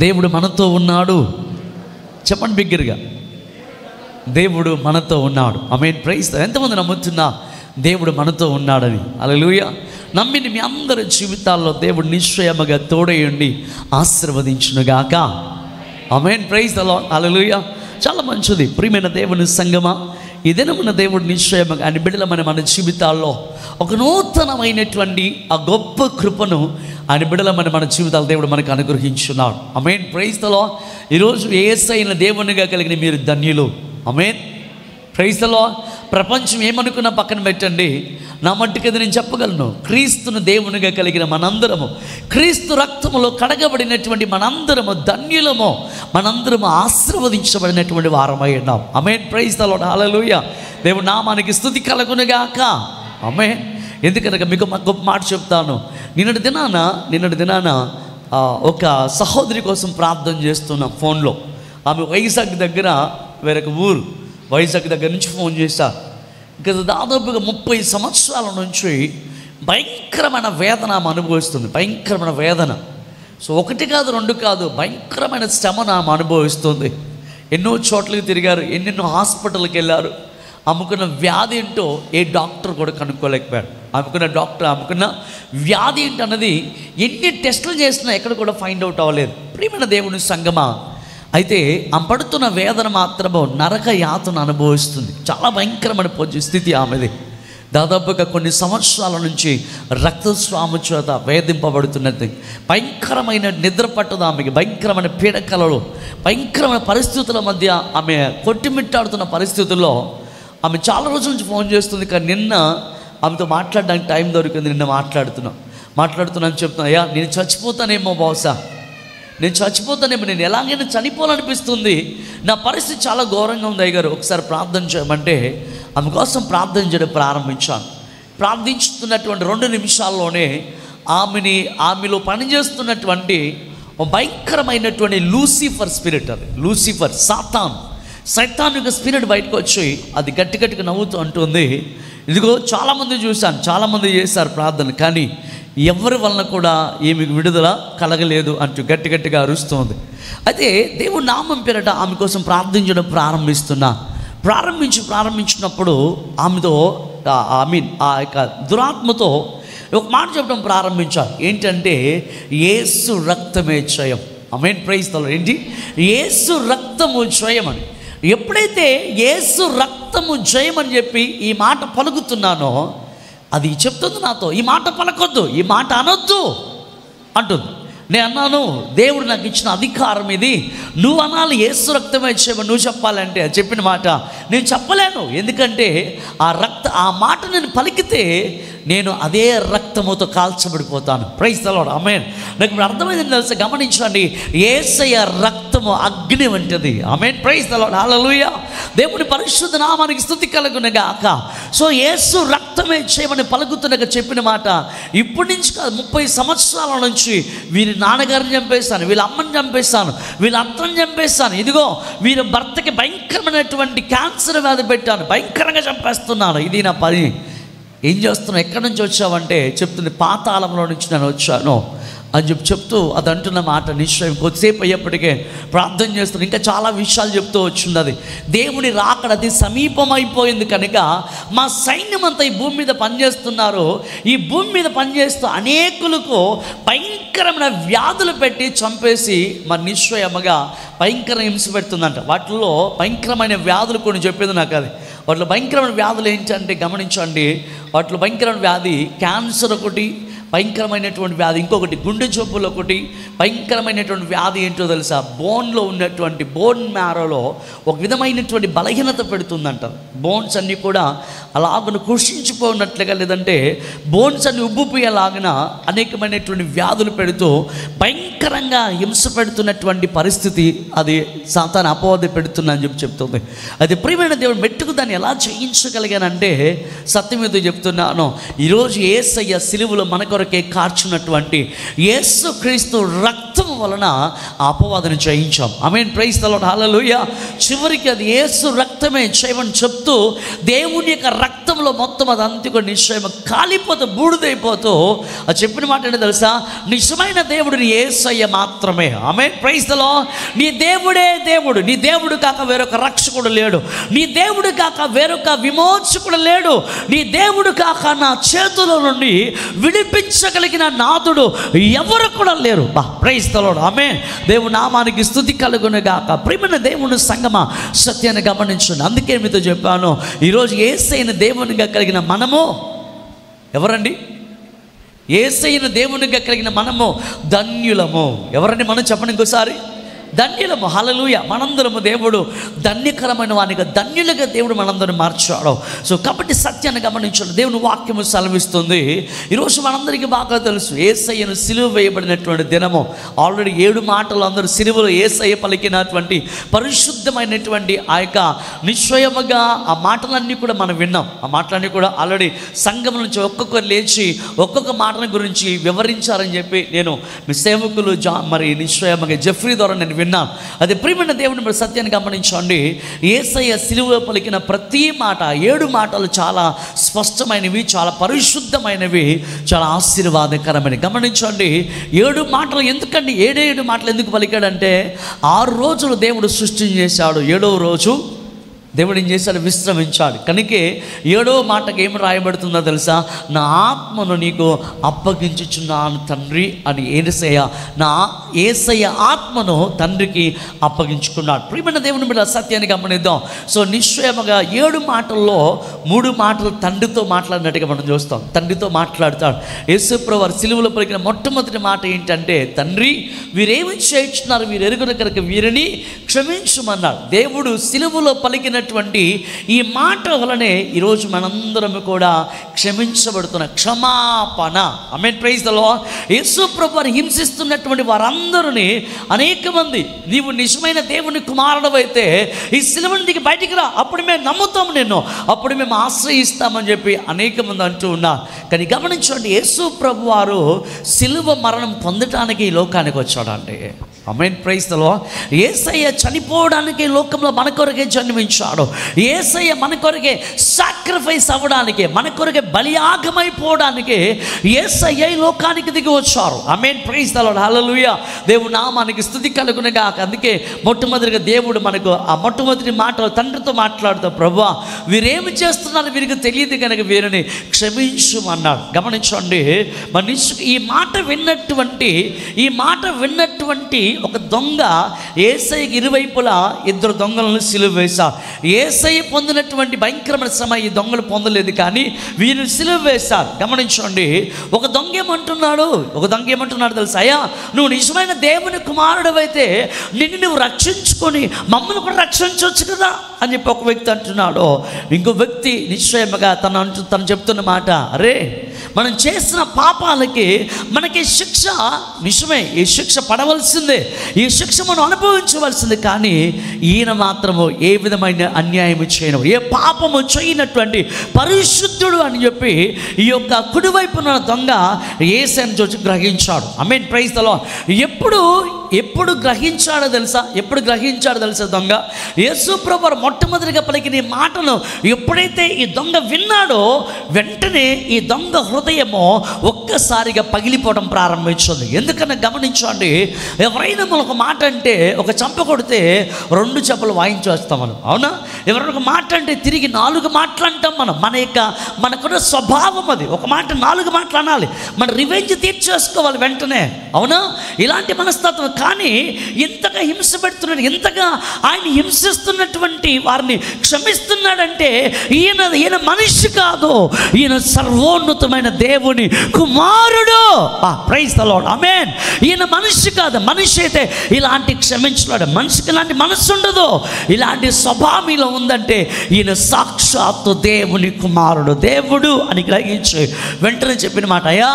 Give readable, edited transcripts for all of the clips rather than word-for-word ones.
దేవుడు మనతో ఉన్నాడు. చెప్పండి బిగ్గరగా, దేవుడు మనతో ఉన్నాడు. ఆమేన్. ప్రైజ్. ఎంతమంది నమ్ముతున్నా దేవుడు మనతో ఉన్నాడని? హల్లెలూయా. నమ్మిన మీ అందరి జీవితాల్లో దేవుడు నిశ్చయముగా తోడయుండి ఆశీర్వదించునుగాక. ఆమేన్. Praise the lord. హల్లెలూయా. చాలా మంచిది ప్రియమైన దేవుని సంగమా. ఈ దినమున దేవుడు నిశ్చయముగా ఆయన బిడ్డలమైన మన జీవితాల్లో ఒక నూతనమైనటువంటి ఆ గొప్ప కృపను ఆయన బిడ్డలమైన మన జీవితాలు దేవుడు మనకు అనుగ్రహించున్నాడు. ఆమేన్. Praise the lord. ఈరోజు యేసైన దేవునిగా కలిగిన మీరు ధన్యులు. ఆమేన్. Praise the lord. ప్రపంచం ఏమనుకున్నా పక్కన పెట్టండి, నా మట్టుకది నేను చెప్పగలను, క్రీస్తును దేవునిగా కలిగిన మనందరము, క్రీస్తు రక్తములో కడగబడినటువంటి మనందరము ధన్యులము, మనందరము ఆశీర్వదించబడినటువంటి వారమై ఉన్నాం. ఆమేన్. Praise the lord. హల్లెలూయా. దేవుని నామానికి స్తుతి కలుగునుగాక. ఆమేన్. ఎందుకనగా మీకు గొప్ప మాట చెప్తాను. నిన్నటి దినాన ఒక సహోదరి కోసం ప్రార్థన చేస్తున్నాం ఫోన్లో. ఆమె వైజాగ్ దగ్గర, వేరొక ఊరు, వైజాగ్ దగ్గర నుంచి ఫోన్ చేశారు. ఇంకా దాదాపుగా 30 సంవత్సరాల నుంచి భయంకరమైన వేదన ఆమె అనుభవిస్తుంది. భయంకరమైన వేదన. సో ఒకటి కాదు, రెండు కాదు, భయంకరమైన శ్రమను ఆమె అనుభవిస్తుంది. ఎన్నో చోట్లకి తిరిగారు, ఎన్నెన్నో హాస్పిటల్కి వెళ్ళారు. ఆమెకున్న వ్యాధి ఏంటో ఏ డాక్టర్ కూడా కనుక్కోలేకపోయాడు. ఆమెకున్న వ్యాధి ఏంటన్నది ఎన్ని టెస్టులు చేసినా ఎక్కడ కూడా ఫైండ్ అవుట్ అవ్వలేదు. ప్రియమైన దేవుని సంగమా, అయితే ఆమె పడుతున్న వేదన మాత్రము నరక యాతన అనుభవిస్తుంది. చాలా భయంకరమైన స్థితి ఆమెది. దాదాపుగా కొన్ని సంవత్సరాల నుంచి రక్తస్రావం చేత వేధింపబడుతున్నది. భయంకరమైన నిద్ర పట్టదు ఆమెకి. భయంకరమైన పీడకలలు, భయంకరమైన పరిస్థితుల మధ్య ఆమె కొట్టిమిట్టాడుతున్న పరిస్థితుల్లో ఆమె చాలా రోజుల నుంచి ఫోన్ చేస్తుంది. కానీ నిన్న ఆమెతో మాట్లాడడానికి టైం దొరికింది. నిన్న మాట్లాడుతున్నాను చెప్తున్నా, అయ్యా నేను చచ్చిపోతానేమో, బహుశా నేను చచ్చిపోతానేమో, నేను ఎలాగైనా చనిపోవాలనిపిస్తుంది, నా పరిస్థితి చాలా ఘోరంగా ఉంది అయ్యగారు, ఒకసారి ప్రార్థన చేయమంటే ఆమె కోసం ప్రార్థన చేయడం ప్రారంభించాను. ప్రార్థించుతున్నటువంటి 2 నిమిషాల్లోనే ఆమెలో పనిచేస్తున్నటువంటి భయంకరమైనటువంటి లూసిఫర్ స్పిరిట్, అది లూసిఫర్, సైతాన్ యొక్క స్పిరిట్ బయటకు వచ్చి అది గట్టిగా నవ్వుతూ అంటుంది, ఇదిగో చాలామంది చూశాను, చాలామంది చేశారు ప్రార్థన, కానీ ఎవరి వలన కూడా ఈమెకు విడుదల కలగలేదు అంటూ గట్టిగా అరుస్తుంది. అయితే దేవుడి నామం పేరట ఆమె కోసం ప్రార్థించడం ప్రారంభించినప్పుడు ఆమెతో ఆ యొక్క దురాత్మతో ఒక మాట చెప్పడం ప్రారంభించారు. ఏంటంటే యేసు రక్తమే జయం. ఆమేన్. Praise the Lord. ఏంటి? యేసు రక్తము జయం అని. ఎప్పుడైతే యేసు రక్తము జయం అని చెప్పి ఈ మాట పలుకుతున్నానో అది చెప్తుంది నాతో, ఈ మాట పలకొద్దు, ఈ మాట అనొద్దు అంటుంది. నేను అన్నాను, దేవుడు నాకు ఇచ్చిన అధికారం ఇది, నువ్వు అనాలి, యేసు రక్తమే జయం నువ్వు చెప్పాలంటే చెప్పిన మాట నేను చెప్పలేను. ఎందుకంటే ఆ మాట నేను పలికితే నేను అదే రక్తముతో కాల్చబడిపోతాను. Praise the Lord. ఆమేన్. నాకు ఇప్పుడు అర్థమైంది తెలుసా, గమనించండి, యేసయ్య రక్తము అగ్ని వంటిది. ఆమేన్. Praise the lord. హల్లెలూయా. దేవుని పరిశుద్ధ నామానికి స్తుతి కలుగునుగాక. సో యేసు రక్తమే చేయమని పలుకుతున్నగా చెప్పిన మాట ఇప్పటి నుంచి కాదు, 30 సంవత్సరాల నుంచి వీరి నాన్నగారిని చంపేస్తాను, వీళ్ళ అమ్మని చంపేస్తాను, వీళ్ళ అత్తని చంపేస్తాను, ఇదిగో వీరి భర్తకి భయంకరమైనటువంటి క్యాన్సర్ వ్యాధి పెట్టాను, భయంకరంగా చంపేస్తున్నాను, ఇది నా పని. ఏం చేస్తున్నావు, ఎక్కడి నుంచి వచ్చావంటే చెప్తుంది, పాతాళంలో నుంచి నేను వచ్చాను అని చెప్తూ అది అంటున్న మాట నిశ్చయం. కొద్దిసేపు అయ్యేప్పటికే ప్రార్థన చేస్తుంది, ఇంకా చాలా విషయాలు చెప్తూ వచ్చింది. దేవుని రాకడ అతి సమీపమైపోయింది కనుక మా సైన్యం అంతా ఈ భూమి మీద పనిచేస్తున్నారు. ఈ భూమి మీద పనిచేస్తూ అనేకులకు భయంకరమైన వ్యాధులు పెట్టి చంపేసి మరి నిశ్చయముగా భయంకర హింస పెడుతుందంట. వాటిల్లో భయంకరమైన వ్యాధులు కొన్ని చెప్పేది నాకు. అది వాటిలో భయంకరమైన వ్యాధులు ఏంటంటే గమనించండి, వాటిలో భయంకరమైన వ్యాధి క్యాన్సర్ ఒకటి, భయంకరమైనటువంటి వ్యాధి ఇంకొకటి, గుండె జబ్బులు ఒకటి, భయంకరమైనటువంటి వ్యాధి ఏంటో తెలుసా, బోన్లో ఉన్నటువంటి బోన్ మ్యారోలో ఒక విధమైనటువంటి బలహీనత పెడుతుందంట. బోన్స్ అన్నీ కూడా అలాగను కృషించిపోయినట్లుగా, లేదంటే బోన్స్ అన్ని ఉబ్బిపోయేలాగిన అనేకమైనటువంటి వ్యాధులు పెడుతూ భయంకరంగా హింస పెడుతున్నటువంటి పరిస్థితి అది సాతాను అపవాది పెడుతుందని చెప్తుంది. అది ప్రియమైన దేవుడు మెట్టుకు దాన్ని ఎలా చేయించగలిగానంటే సత్యం మీద చెప్తున్నాను, ఈరోజు యేసయ్య సిలువలో మన కొరకే కార్చున్నటువంటి యేసుక్రీస్తు రక్తం రక్తం వలన ఆ అపవాదిని జయించాం. ఆమేన్, ప్రైజ్ ది లార్డ్, హల్లెలూయా. చివరికి అది యేసు రక్తమే చేయమని చెప్తూ దేవుని యొక్క రక్తంలో మొత్తం అది అంతకు నిశ్చయం కాలిపోతూ బూడిదైపోతూ అది చెప్పిన మాట ఏంటో తెలుసా? నిజమైన దేవుడు నీ యేసయ్య మాత్రమే. ఆమేన్, ప్రైజ్ ది లార్డ్. నీ దేవుడే దేవుడు, నీ దేవుడు కాక వేరొక రక్షకుడు లేడు, నీ దేవుడు కాక వేరొక విమోచకుడు లేడు, నీ దేవుడు కాక నా చేతుల నుండి విడిపించగలిగిన నాథుడు ఎవరు కూడా లేరు. Praise the Lord, amen. దేవుని నామానికి స్తుతి కలుగును గాక. ప్రియమైన దేవుని సంగమా, సత్యాన్ని గమనించండి. అందుకే మీతో చెప్పాను, ఈరోజు యేసయ్యను దేవునిగా కలిగిన మనము ఎవరండి? యేసయ్యను దేవునిగా కలిగిన మనము ధన్యులము. ఎవరండి మనం? చెప్పండి ఇంకోసారి. ధన్యులము. హల్లెలూయా. మనందరము దేవుడు ధన్యకరమైన వానిగా, ధన్యులుగా దేవుడు మనందరం మార్చాడు. సో కాబట్టి సత్యాన్ని గమనించండి. దేవుని వాక్యము సెలవిస్తుంది. ఈరోజు మనందరికీ బాగా తెలుసు, యేసయ్యను సిలువ వేయబడినటువంటి దినము. ఆల్రెడీ 7 మాటలు అందరూ సిలువలో యేసయ్య పలికినటువంటి పరిశుద్ధమైనటువంటి ఆ యొక్క నిశ్చయముగా ఆ మాటలన్నీ కూడా మనం విన్నాం. ఆ మాటలన్నీ కూడా ఆల్రెడీ సంఘం నుంచి ఒక్కొక్కరు లేచి ఒక్కొక్క మాటల గురించి వివరించారని చెప్పి నేను మీ సేవకులు మరి నిశ్చయముగా జెఫ్రీ ద్వారా నేను విన్నాను. అది ప్రియమైన దేవుని సత్యాన్ని గమనించండి. యేసయ్య సిలువలో పలికిన ప్రతి మాట, 7 మాటలు చాలా స్పష్టమైనవి, చాలా పరిశుద్ధమైనవి, చాలా ఆశీర్వాదకరమైనవి. గమనించండి, 7 మాటలు ఎందుకండి? 7 మాటలు ఎందుకు పలికాడంటే 6 రోజులు దేవుడు సృష్టి చేశాడు, 7వ రోజు దేవుడు ఏం చేశాడు? విశ్రమించాడు. కనుకే 7వ మాటకి ఏమి రాయబడుతుందో తెలుసా? నా ఆత్మను నీకు అప్పగించుచున్నాను తండ్రి అని యేసయ్య ఆత్మను తండ్రికి అప్పగించుకున్నాడు. ప్రియమైన దేవుని మీద సత్యాన్ని గమనిద్దాం. సో నిశ్చయముగా 7 మాటల్లో 3 మాటలు తండ్రితో మాట్లాడినట్టుగా మనం చూస్తాం. తండ్రితో మాట్లాడతాడు. యేసుప్రభువు వారు సిలువలో పలికిన మొట్టమొదటి మాట ఏంటంటే, తండ్రి వీరేమి చేయించున్నారు, వీరు ఎరుగున కనుక వీరిని క్షమించమన్నాడు. దేవుడు సిలువలో పలికిన ఈ మాట వలనే ఈరోజు మనందరం కూడా క్షమించబడుతున్న క్షమాపణ. ఆమేన్, ప్రైజ్ ది లార్డ్. యేసు ప్రభువుని హింసిస్తున్నటువంటి వారందరినీ అనేక మంది, నీవు నిజమైన దేవుని కుమారుడవైతే ఈ సిలువ నుంచి బయటికి రా, అప్పుడు మేము నమ్ముతాము నిన్ను, అప్పుడు మేము ఆశ్రయిస్తామని చెప్పి అనేక మంది అంటూ ఉన్నారు. కానీ గమనించండి, యేసు ప్రభు వారు సిలువ మరణం పొందటానికి ఈ లోకానికి వచ్చాడండి. ఆమేన్, ప్రైజ్ ది లార్డ్. యేసయ్య చనిపోవడానికి లోకంలో మన కొరకే జన్మించాడు. యేసయ్య మన కొరకే సాక్రిఫైస్ అవ్వడానికి, మన కొరకే బలియాగమైపోవడానికి యేసయ్య ఈ లోకానికి దిగి వచ్చారు. ఆమేన్, ప్రైజ్ ది లార్డ్, హల్లెలూయా. దేవుని నామానికి స్తుతి కలుగును గాక. అందుకే మొట్టమొదటిగా దేవుడు మనకు ఆ మొట్టమొదటి మాట తండ్రితో మాట్లాడుతూ, ప్రభువా వీరేమి చేస్తున్నారు వీరికి తెలియదు కనుక వీరిని క్షమించమన్నాడు. గమనించండి, ఈ మాట విన్నటువంటి ఒక దొంగ యేసయ్యకి ఇరువైపులా 2 దొంగలను సిలువ వేశారు. యేసయ్య పొందినటువంటి భయంకరమైన శ్రమ ఈ దొంగలు పొందలేదు, కానీ వీరిని సిలువ వేశారు. గమనించండి, ఒక దొంగ ఏమంటున్నాడు తెలుసా? అయ్యా, నువ్వు నిజమైన దేవుని కుమారుడు అయితే నిన్ను నువ్వు రక్షించుకొని మమ్మల్ని కూడా రక్షించవచ్చు కదా అని చెప్పి ఒక వ్యక్తి అంటున్నాడు. ఇంకో వ్యక్తి నిశ్చయముగా తను చెప్తున్న మాట, అరే మనం చేసిన పాపాలకి మనకి శిక్ష నిజమే, ఈ శిక్ష పడవలసిందే, ఈ శిక్ష మనం అనుభవించవలసింది. కానీ ఈయన మాత్రము ఏ విధమైన అన్యాయం చేయను, ఏ పాపము చేయనటువంటి పరిశుద్ధుడు అని చెప్పి ఈ యొక్క కుడివైపున దొంగ యేసయ్యను చూసి గ్రహించాడు. ఆమేన్, ప్రైజ్ ది లార్డ్. ఎప్పుడు గ్రహించాడో తెలుసా దొంగ? యేసు ప్రభువు మొట్టమొదటిగా పలికిన ఈ మాటను ఎప్పుడైతే ఈ దొంగ విన్నాడో వెంటనే ఈ దొంగ హృదయము ఒక్కసారిగా పగిలిపోవడం ప్రారంభించింది. ఎందుకన్నా గమనించండి, ఎవరైనా మనకు మాట అంటే, ఒక చంప కొడితే 2 చెంపలు వాయించేస్తాం మనం, అవునా? ఎవరైనా ఒక మాట అంటే తిరిగి 4 మాటలు అంటాం మనం. మనకున్న స్వభావం అది. ఒక మాట 4 మాటలు అనాలి, మన రివెంజ్ తీర్చేసుకోవాలి వెంటనే, అవునా? ఇలాంటి మనస్తత్వం. కానీ ఇంతగా హింస పెడుతున్నాడు, ఇంతగా ఆయన హింసిస్తున్నటువంటి వారిని క్షమిస్తున్నాడంటే ఈయన మనిషి కాదు, ఈయన సర్వోన్నతమైన దేవుని కుమారుడు. ప్రైజ్ ది లార్డ్, ఆమేన్. ఈయన మనిషి కాదు. మనిషి అయితే ఇలాంటి క్షమించలేడు, మనిషికి ఇలాంటి మనస్సు ఉండదు. ఇలాంటి స్వభావం ఇలా ఉందంటే ఈయన సాక్షాత్తు దేవుని కుమారుడు, దేవుడు అని గ్రహించి వెంటనే చెప్పిన మాట, అయ్యా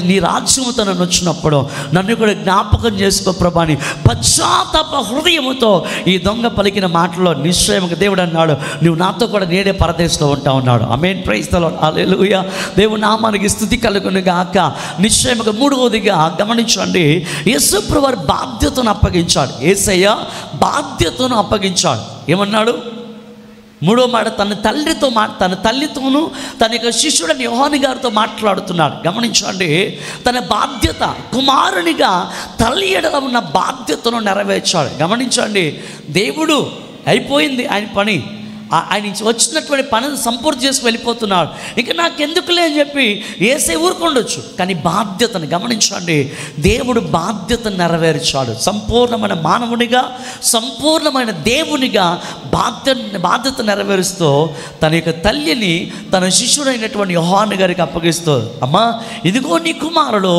నీ రాజ్యముతో నన్ను వచ్చినప్పుడు నన్ను కూడా జ్ఞాపకం చేసుకో ప్రభా అని పశ్చాత్తాప హృదయముతో ఈ దొంగ పలికిన మాటలో నిశ్చయముగా దేవుడు అన్నాడు, నువ్వు నాతో కూడా నేడే పరదేశంలో ఉంటా ఉన్నాడు. ఆమేన్, ప్రైజ్ ది లార్డ్, హల్లెలూయా. దేవుని నామానికి స్తుతి కలుగును గాక. నిశ్చయముగా మూడవదిగా గమనించండి, యేసుప్రభువు వారి బాధ్యతను అప్పగించాడు. యేసయ్య బాధ్యతను అప్పగించాడు. ఏమన్నాడు? మూడో మాట, తన తల్లితోనూ తన యొక్క శిష్యుడని యోహాను గారితో మాట్లాడుతున్నాడు. గమనించండి, తన బాధ్యత కుమారునిగా తల్లి ఎడల ఉన్న బాధ్యతను నెరవేర్చాడు. గమనించండి, దేవుడు అయిపోయింది ఆయన పని, ఆయన వచ్చినటువంటి పనిని సంపూర్తి చేసుకు వెళ్ళిపోతున్నాడు. ఇక నాకెందుకులే అని చెప్పి యేసే ఊరుకుండొచ్చు, కానీ బాధ్యతను గమనించండి, దేవుడు బాధ్యతను నెరవేర్చాడు. సంపూర్ణమైన మానవునిగా, సంపూర్ణమైన దేవునిగా బాధ్యత నెరవేరుస్తూ తన యొక్క తల్లిని తన శిష్యుడైనటువంటి యోహాను గారికి అప్పగిస్తూ, అమ్మా ఇదిగో నీ కుమారుడు,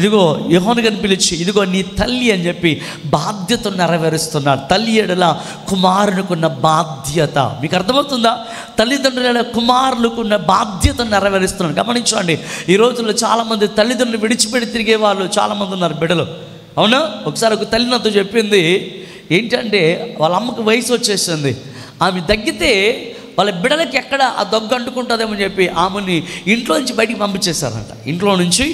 ఇదిగో యోహాను గారిని పిలిచి ఇదిగో నీ తల్లి అని చెప్పి బాధ్యతను నెరవేరుస్తున్నాడు. తల్లి ఎడల కుమారునికున్న బాధ్యత మీకు అర్థమవుతుందా? తల్లిదండ్రుల కుమారులకున్న బాధ్యతను నెరవేరుస్తున్నాడు. గమనించండి, ఈ రోజుల్లో చాలామంది తల్లిదండ్రులు విడిచిపెట్టి తిరిగే వాళ్ళు చాలామంది ఉన్నారు బిడ్డలు. అవునా? ఒకసారి ఒక తల్లి నాతో చెప్పింది ఏంటంటే, వాళ్ళ అమ్మకు వయసు వచ్చేసింది, ఆమె తగ్గితే వాళ్ళ బిడ్డలకి ఎక్కడ ఆ దగ్గు అంటుకుంటుందేమో చెప్పి ఆమెని ఇంట్లో నుంచి బయటికి పంపించేశారంట. ఇంట్లో నుంచి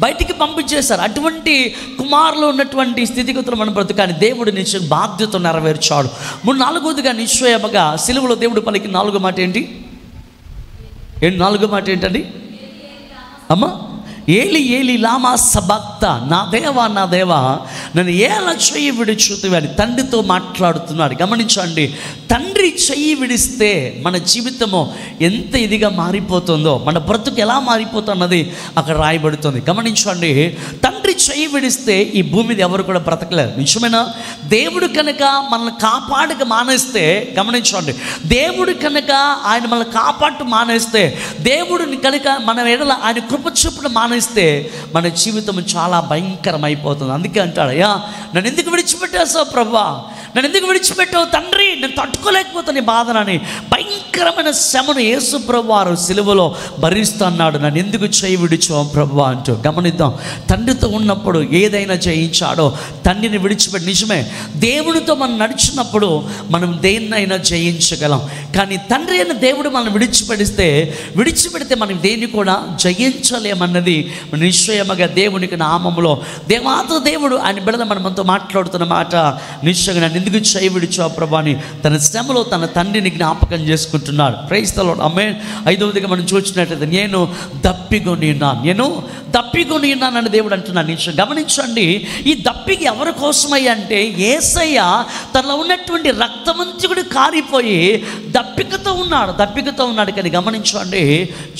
బయటికి పంపించేశారు. అటువంటి కుమారులు ఉన్నటువంటి స్థితిగతులు మనం బ్రతుకాని దేవుడు నిశ్చయం బాధ్యత నెరవేర్చాడు. నాలుగోదిగా నిశ్చయముగా సిలువలో దేవుడు పలికి నాలుగో మాట ఏంటి? నాలుగో మాట ఏంటండి అమ్మా? ఏలి ఏలి లామా సబక్త, నా దేవా నా దేవా నన్ను ఎలా చెయ్యి విడిచుతివి అని తండ్రితో మాట్లాడుతున్నాడు. గమనించండి, తండ్రి చెయ్యి విడిస్తే మన జీవితము ఎంత ఇదిగా మారిపోతుందో, మన బ్రతుకు ఎలా మారిపోతున్నది అక్కడ రాయబడుతుంది. గమనించండి, తండ్రి చెయ్యి విడిస్తే ఈ భూమి మీద ఎవరు కూడా బ్రతకలేరు. నిజమేనా? దేవుడు కనుక మనల్ని కాపాడక మానేస్తే, గమనించండి, దేవుడు కనుక ఆయన మనల్ని కాపాడు మానేస్తే, దేవుడిని కనుక మన ఎడల ఆయన కృప చూపుడు మానేస్తే మన జీవితం చాలా భయంకరం అయిపోతుంది. అందుకే అంటాడు, అయ్యా నన్ను ఎందుకు విడిచిపెట్టేసావు ప్రభువా, నన్ను ఎందుకు విడిచిపెట్టావు తండ్రి, నేను తట్టుకోలేకపోతాను నీ బాధనని భయంకరమైన శ్రమను యేసు ప్రభువు వారు సిలువలో భరిస్తున్నాడు. నన్ను ఎందుకు చేయి విడిచావు ప్రభువా అంటూ. గమనిద్దాం, తండ్రితో ఉన్నప్పుడు ఏదైనా జయించాడో తండ్రిని విడిచిపెట్టి. నిజమే, దేవుడితో మనం నడిచినప్పుడు మనం దేన్నైనా జయించగలం. కానీ తండ్రి అయిన దేవుడు మనం విడిచిపెడితే మనం దేన్ని కూడా జయించలేమన్నది నిశ్చయముగా దేవునికి నామములో దేవాతో దేవుడు ఆయన బిడ్డలు మనతో మాట్లాడుతున్న మాట. నిశ్చయంగా నన్ను ఎందుకు చేయి విడిచావు ప్రభా అని తన శ్రమలో తన తండ్రిని జ్ఞాపకం చేసుకుంటున్నాడు. ప్రైజ్ ది లార్డ్, ఆమేన్. ఐదవదిగా మనం చూసినట్లయితే నేను దప్పికొని ఉన్నానని దేవుడు అంటున్నాడు. నిశ్చయం గమనించండి, ఈ దప్పికి ఎవరి కోసమయ్యా అంటే, యేసయ్య తనలో ఉన్నటువంటి రక్తమంతుడు కారిపోయి దప్పికతో ఉన్నాడు. కానీ గమనించండి,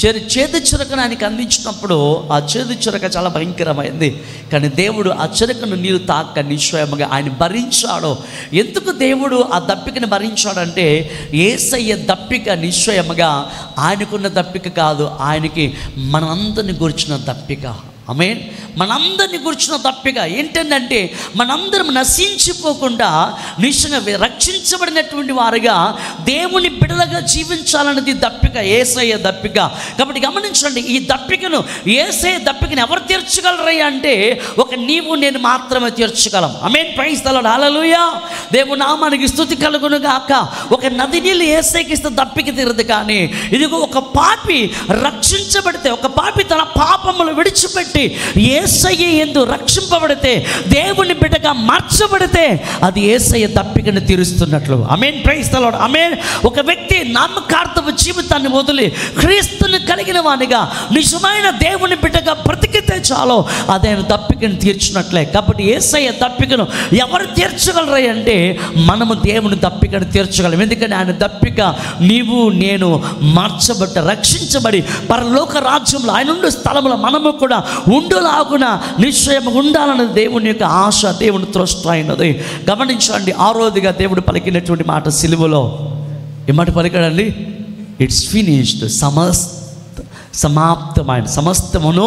చేదు చిరకను ఆయనకి అందించినప్పుడు ఆ చేదు చిరక చాలా భయంకరమైంది. కానీ దేవుడు ఆ చిరకను నీరు తాక నిశ్చయముగా ఆయన భరించాడు. ఎందుకు దేవుడు ఆ దప్పికను భరించాడంటే, యేసయ్య దప్పిక నిశ్చయముగా ఆయనకున్న దప్పిక కాదు, ఆయనకి మనందరిని గురించిన దప్పిక. ఆమేన్. మనందరిని గురించిన దప్పిక ఏంటంటే, మనందరం నశించిపోకుండా నిశ్చయంగా రక్షించబడినటువంటి వారుగా దేవుని బిడ్డలుగా జీవించాలన్నది దప్పిక, యేసయ్య దప్పిక. కాబట్టి గమనించండి, ఈ దప్పికను యేసయ్య దప్పికను ఎవరు తీర్చగలరయ్యా అంటే, ఒక నీవు నేను మాత్రమే తీర్చగలం. ఆమేన్, ప్రైజ్ ది లార్డ్, హల్లెలూయా. దేవుని నామానికి స్తుతి కలుగును గాక. ఒక నది నీళ్ళు యేసయ్యకి ఇస్తే దప్పిక తీరదు. కానీ ఇదిగో ఒక పాపి రక్షించబడితే, ఒక పాపి తన పాపములు విడిచిపెట్టి యేసయ్య యందు రక్షింపబడితే, దేవుని బిడ్డగా మార్చబడితే, అది యేసయ్య దప్పికను తీరుస్తున్నట్లు. ఆమేన్, ప్రైజ్ ది లార్డ్, ఆమేన్. ఒక వ్యక్తి నామకార్థపు జీవితాన్ని వదిలి క్రీస్తుని కలిగిన వానిగా నిజమైన దేవుని బిడ్డగా బ్రతికితే చాలు, అది ఆయన దప్పికను తీర్చినట్లే. కాబట్టి యేసయ్య దప్పికను ఎవరు తీర్చగలరు అంటే, మనము దేవుని దప్పికను తీర్చగలం. ఎందుకంటే ఆయన దప్పిక నీవు నేను మార్చబడ్డ, రక్షించబడి పరలోక రాజ్యంలో ఆయన ఉండే స్థలంలో మనము కూడా ఉండులాగున నిశ్చయం ఉండాలన్నది దేవుని యొక్క ఆశ, దేవుని త్రోష్ట అయినది. గమనించండి, ఆరోదిగా దేవుడు పలికినటువంటి మాట సిలువలో ఏమాట పలికాడండి? ఇట్స్ ఫినిష్డ్, సమస్తమైన సమస్తమును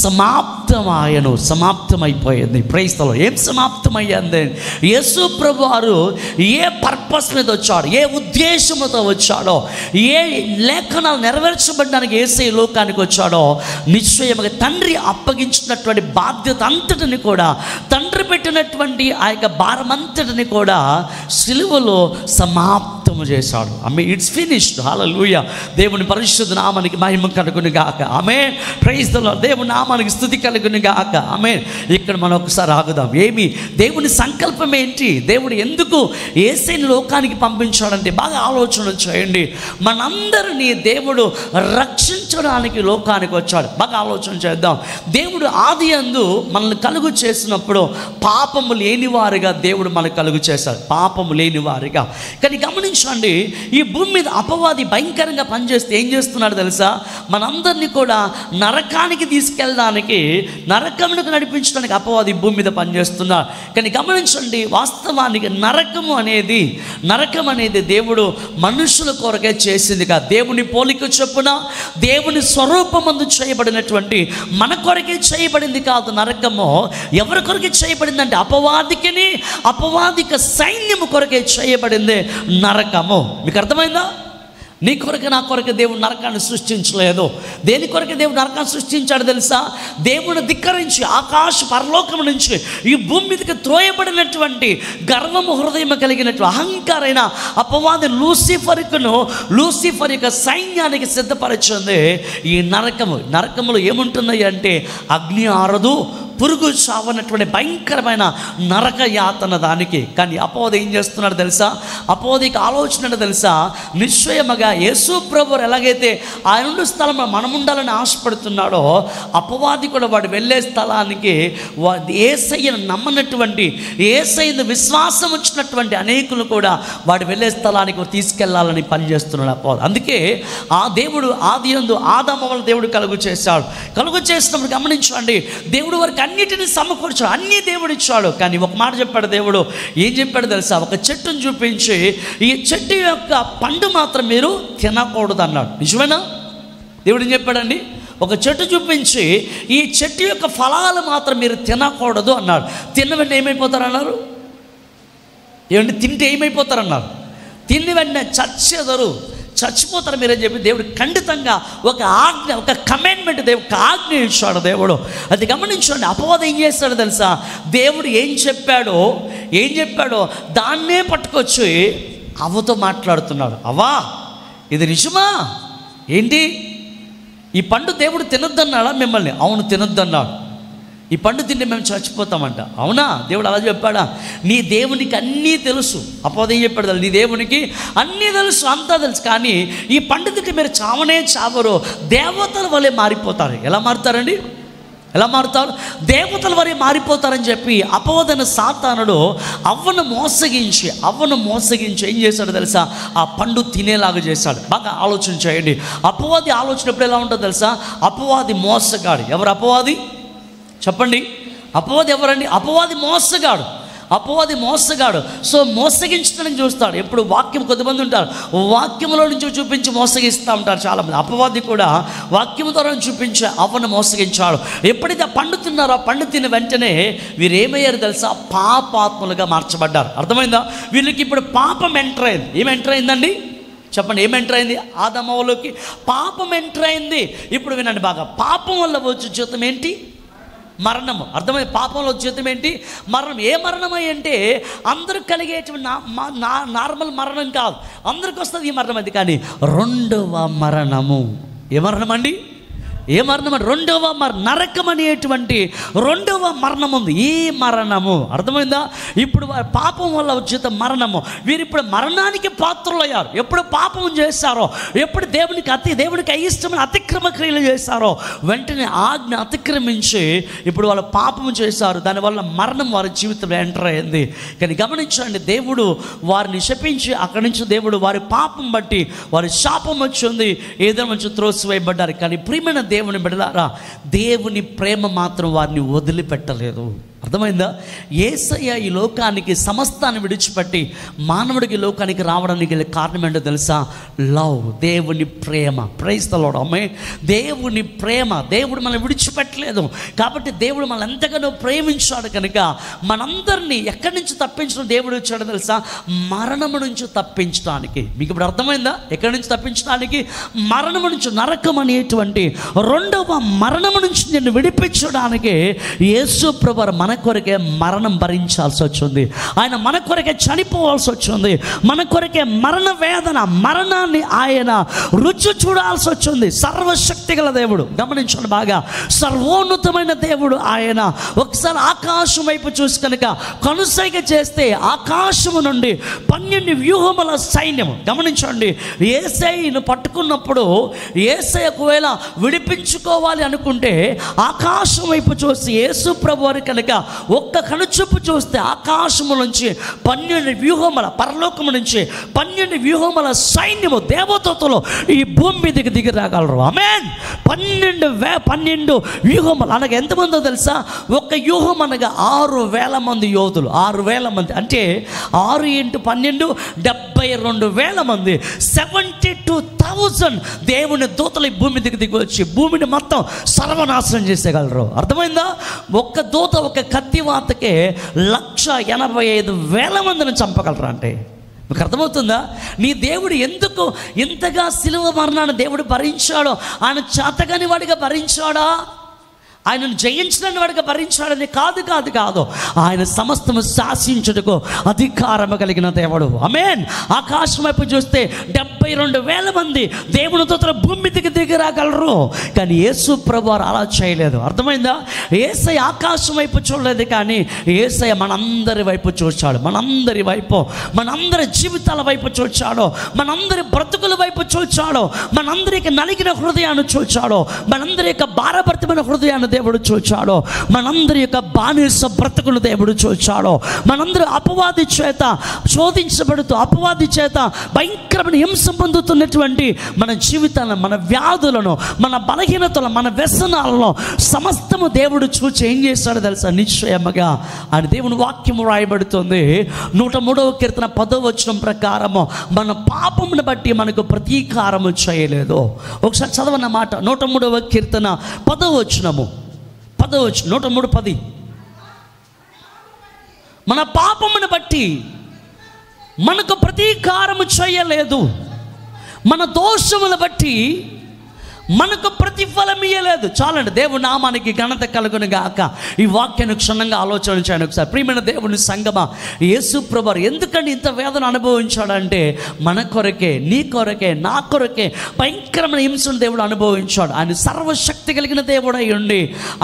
సమాప్తం సమాప్తమాయను, సమాప్తమైపోయింది. Praise the Lord. ఏం సమాప్తమయ్యింది? యేసు ప్రభు వారు ఏ పర్పస్ మీద వచ్చాడు, ఏ ఉద్దేశంతో వచ్చాడో, ఏ లేఖనాలు నెరవేర్చబడడానికి యేసే లోకానికి వచ్చాడో, నిశ్చయముగా తండ్రి అప్పగించినటువంటి బాధ్యత అంతటిని కూడా, తండ్రి పెట్టినటువంటి ఆ యొక్క భారం అంతటిని కూడా సిలువలో సమాప్తము చేశాడు. It's finished. హల్లెలూయా. దేవుని పరిశుద్ధ నామానికి మహిమ కలుగును గాక. ఆమేన్. Praise the Lord. దేవుని నామానికి స్తుతి కలుగును గాక. ఆమేన్. ఇక్కడ మనం ఒకసారి ఆగుదాం. ఏమి దేవుని సంకల్పం ఏంటి? దేవుడు ఎందుకు యేసుని లోకానికి పంపించాడంటే బాగా ఆలోచన చేయండి. మనందరినీ దేవుడు రక్షించడానికి లోకానికి వచ్చాడు. బాగా ఆలోచన చేద్దాం. దేవుడు ఆది యందు మనల్ని కలుగు చేసినప్పుడు పాపము లేనివారుగా దేవుడు మనకు కలుగు చేశాడు. పాపము లేనివారుగా. కానీ గమనించండి, ఈ భూమి మీద అపవాది భయంకరంగా పనిచేస్తే ఏం చేస్తున్నాడు తెలుసా? మనందరినీ కూడా నరకానికి తీసుకెళ్ళడానికి, నరకమునకు నడిపించడానికి అపవాది భూమి మీద పనిచేస్తున్నాడు. కానీ గమనించండి, వాస్తవానికి నరకం అనేది దేవుడు మనుషుల కొరకే చేసింది కాదు. దేవుని పోలిక చొప్పున, దేవుని స్వరూపమందు చేయబడినటువంటి మన కొరకే చేయబడింది కాదు. నరకము ఎవరి కొరకే చేయబడిందంటే అపవాదికిని, అపవాదిక సైన్యము కొరకే చేయబడింది నరకము. మీకు అర్థమైందా? నీ కొరకే నా కొరకే దేవుడు నరకాన్ని సృష్టించలేదు. దేని కొరకే దేవుడు నరకాన్ని సృష్టించాడు తెలుసా? దేవుని ధిక్కరించి ఆకాశ పరలోకం నుంచి ఈ భూమి మీదకి త్రోయబడినటువంటి గర్వము హృదయం కలిగినటువంటి అహంకారైన అపవాది లూసిఫర్ యొక్క సైన్యానికి సిద్ధపరిచింది ఈ నరకము. నరకములో ఏముంటున్నాయి అంటే అగ్ని ఆరదు, పురుగు చావనటువంటి భయంకరమైన నరక యాతన దానికి. కానీ అపవాది ఏం చేస్తున్నాడు తెలుసా? అపవాదికి ఆలోచన తెలుసా? నిశ్చయముగా యేసు ప్రభువు ఎలాగైతే ఆయన ఉండే స్థలంలో మనం ఉండాలని ఆశపడుతున్నాడో, అపవాది కూడా వాడు వెళ్ళే స్థలానికి, యేసయ్యను నమ్మనటువంటి, యేసయ్యను విశ్వాసం వచ్చినటువంటి అనేకులు కూడా వాడు వెళ్ళే స్థలానికి తీసుకెళ్లాలని పనిచేస్తున్నాడు అపవాది. అందుకే ఆ దేవుడు ఆది యందు ఆదాము వలన దేవుడు కలుగు చేశాడు. కలుగు చేసినప్పుడు గమనించండి, దేవుడు వారికి అన్నిటిని సమకూర్చాడు, అన్నీ దేవుడు ఇచ్చాడు. కానీ ఒక మాట చెప్పాడు దేవుడు. ఏం చెప్పాడు తెలుసా? ఒక చెట్టును చూపించి ఈ చెట్టు యొక్క పండు మాత్రం మీరు తినకూడదు అన్నాడు. నిజమేనా? దేవుడు ఏం చెప్పాడండి? ఒక చెట్టు చూపించి ఈ చెట్టు యొక్క ఫలాలు మాత్రం మీరు తినకూడదు అన్నాడు. తిన్న వెంటనే ఏమైపోతారు అన్నారు? ఏమంటే తింటే ఏమైపోతారన్నారు? తిన్న వెంటనే చచ్చిపోతారు మీరని చెప్పి దేవుడు ఖండితంగా ఒక ఆజ్ఞ, ఒక కమాండ్మెంట్, ఒక ఆజ్ఞ ఇచ్చాడు దేవుడు. అది గమనించండి. అపవాదం ఏం చేస్తాడో తెలుసా? దేవుడు ఏం చెప్పాడో దాన్నే పట్టుకొచ్చి అవ్వతో మాట్లాడుతున్నాడు. అవ్వా, ఇది నిజమా? ఏంటి ఈ పండు దేవుడు తినొద్దన్నాడా మిమ్మల్ని? అవును, తినొద్దన్నాడు. ఈ పండు తింటే మేము చచ్చిపోతామంట. అవునా? దేవుడు అలా చెప్పాడా? నీ దేవునికి అన్నీ తెలుసు. అపవాదం చెప్పాడు, నీ దేవునికి అన్నీ తెలుసు, అంతా తెలుసు. కానీ ఈ పండు తింటే మీరు చావరు, దేవతల వలె మారిపోతారు. ఎలా మారుతారండి? ఎలా మారుతారు? దేవతల వరే మారిపోతారని చెప్పి అపవాదైన సాతానుడు అవ్వను మోసగించి ఏం చేశాడు తెలుసా? ఆ పండు తినేలాగా చేశాడు. బాగా ఆలోచన చేయండి. అపవాది ఆలోచన ఎప్పుడు ఎలా ఉంటుందో తెలుసా? అపవాది మోసగాడు. ఎవరు అపవాది? చెప్పండి. అపవాది ఎవరండి? అపవాది మోసగాడు. సో మోసగించడానికి చూస్తాడు. ఎప్పుడు వాక్యం, కొద్దిమంది ఉంటారు వాక్యంలో నుంచి చూపించి మోసగిస్తూ ఉంటారు చాలామంది. అపవాది కూడా వాక్యం ద్వారా చూపించి అవ్వను మోసగించాడు. ఎప్పుడైతే పండు తిన్నారో, పండు తిన్న వెంటనే వీరు ఏమయ్యారు తెలుసా? పాపాత్ములుగా మార్చబడ్డారు. అర్థమైందా? వీళ్ళకి ఇప్పుడు పాపం ఎంటర్ అయింది. ఏం ఎంటర్ అయిందండి? చెప్పండి, ఏం ఎంటర్ అయింది? ఆదాములోకి పాపం ఎంటర్ అయింది. ఇప్పుడు వినండి బాగా. పాపం వల్ల వచ్చే జీతం ఏంటి? మరణము. అర్థమైంది? పాపంలో జీతం ఏంటి? మరణం. ఏ మరణమై అంటే అందరికి కలిగేటువంటి నార్మల్ మరణం కాదు, అందరికి వస్తుంది ఈ మరణం. అది కానీ రెండవ మరణము. ఏ మరణం అండి? ఏ మరణం? రెండవ నరకం అనేటువంటి రెండవ మరణం ఉంది. ఈ మరణము అర్థమైందా? ఇప్పుడు పాపం వల్ల వచ్చే మరణము. వీరు ఇప్పుడు మరణానికి పాత్రులయ్యారు. ఎప్పుడు పాపం చేశారో, ఎప్పుడు దేవునికి అయిష్టమైన అతిక్రమ క్రియలు చేశారో, వెంటనే ఆజ్ఞ అతిక్రమించి ఇప్పుడు వాళ్ళు పాపం చేశారు. దానివల్ల మరణం వారి జీవితంలో ఎంటర్ అయింది. కానీ గమనించండి, దేవుడు వారిని శపించి అక్కడి నుంచి దేవుడు వారి పాపం బట్టి వారి శాపం వచ్చింది, ఏదైనా మంచి త్రోసివేయబడ్డారు. కానీ ప్రియమైన దేవుని బిడ్డలారా, దేవుని ప్రేమ మాత్రం వారిని వదిలిపెట్టలేదు. అర్థమైందా? యేసయ్య ఈ లోకానికి సమస్తాన్ని విడిచిపెట్టి మానవుడికి లోకానికి రావడానికి కారణం ఏంటో తెలుసా? లవ్, దేవుని ప్రేమ. Praise the Lord. ఆమేన్. దేవుని ప్రేమ. దేవుడు మనల్ని విడిచిపెట్టలేదు కాబట్టి దేవుడు మనల్ని ఎంతగానో ప్రేమించాడు కనుక మనందరినీ ఎక్కడి నుంచి తప్పించడం దేవుడు వచ్చాడో తెలుసా? మరణము నుంచి తప్పించడానికి. మీకు ఇప్పుడు అర్థమైందా? ఎక్కడి నుంచి తప్పించడానికి? మరణము నుంచి, నరకం అనేటువంటి రెండవ మరణము నుంచి నిన్ను విడిపించడానికి యేసు ప్రభువు మన కొరకే మరణం భరించాల్సి వచ్చింది. ఆయన మన కొరకే చనిపోవాల్సి వచ్చింది. మన కొరకే మరణ వేదన, మరణాన్ని ఆయన రుచి చూడాల్సి వచ్చింది. సర్వశక్తి గల దేవుడు, గమనించండి బాగా, సర్వోన్నతమైన దేవుడు ఆయన. ఒకసారి ఆకాశం వైపు చూసి కనుక కనుసైగ చేస్తే ఆకాశము నుండి 12 వ్యూహముల సైన్యము. గమనించండి, యేసయ్యను పట్టుకున్నప్పుడు యేసయ్య ఒకవేళ విడిపించుకోవాలి అనుకుంటే ఆకాశం వైపు చూసి యేసు ప్రభువారు కనుక ఒక్క కనుచూపు చూస్తే ఆకాశము నుంచి 12 వ్యూహముల, పరలోకము నుంచి 12 వ్యూహముల సైన్యము, దేవదూతలు ఈ భూమి మీదకి దిగి రాగలరు. ఆమేన్. 12 వ్యూహములు అనగా ఎంతమందో తెలుసా? ఒక వ్యూహం అనగా 6,000 మంది యోధులు. 6,000 మంది అంటే 6 × 12 72,000 మంది. 72,000 దేవుని దూతలు ఈ భూమి దిగి దిగి వచ్చి భూమిని మొత్తం సర్వనాశనం చేసేయగలరు. అర్థమైందా? ఒక్క దూత, ఒక కత్తివాతకే 185,000 మందిని చంపగలరా అంటే మీకు అర్థమవుతుందా? నీ దేవుడు ఎందుకు ఇంతగా సిలువ మరణాన్ని దేవుడు భరించాడో? ఆయన చేతగాని వాడిగా భరించాడా? ఆయనను జయించలేని వాడిగా భరించాడని కాదు కాదు కాదు ఆయన సమస్తము శాసించుటకు అధికారము కలిగిన దేవుడు. ఆమేన్. ఆకాశం వైపు చూస్తే 72,000 మంది దేవుని దూతలు భూమి దిగి రాగలరు. కానీ యేసు ప్రభువారు అలా చేయలేదు. అర్థమైందా? యేసయ్య ఆకాశం వైపు చూడలేదు, కానీ యేసయ్య మనందరి వైపు చూచాడు. మనందరి వైపు, మనందరి జీవితాల వైపు చూచాడు. మనందరి బ్రతుకుల వైపు చూచాడు. మనందరికి నలిగిన హృదయాన్ని చూచాడు. మనందరి యొక్క భారభరితమైన హృదయాన్ని దేవుడు చూచాడు. మనందరి యొక్క బానిస బ్రతుకును దేవుడు చూచాడు. మనందరూ అపవాది చేత శోధించబడుతూ, అపవాది చేత భయంకరమైన హింస పొందుతున్నటువంటి మన జీవితాలను, మన వ్యాధులను, మన బలహీనతలను, మన వ్యసనాలను సమస్తము దేవుడు చూచి ఏం చేశాడో తెలుసా? నిశ్చయముగా ఆయన దేవుని వాక్యము రాయబడుతుంది. 103వ కీర్తన 10వ వచనం ప్రకారము మన పాపమును బట్టి మనకు ప్రతీకారము చేయలేదు. ఒకసారి చదవన్న మాట. 103వ కీర్తన 10వ వచనము. 103:10 మన పాపమును బట్టి మనకు ప్రతీకారము చేయలేదు, మన దోషములను బట్టి మనకు ప్రతిఫలం ఇయ్యలేదు. చాలండి. దేవుని నామానికి ఘనత కలుగును గాక. ఈ వాక్యాన్ని క్షుణ్ణంగా ఆలోచన చేయండి ఒకసారి. ప్రియమైన దేవుని సంగమా, యేసు ప్రభువు ఎందుకంటే ఇంత వేదన అనుభవించాడంటే మన కొరకే, నీ కొరకే, నా కొరకే భయంకరమైన హింసను దేవుడు అనుభవించాడు. ఆయన సర్వశక్తి కలిగిన దేవుడు అయి ఉండి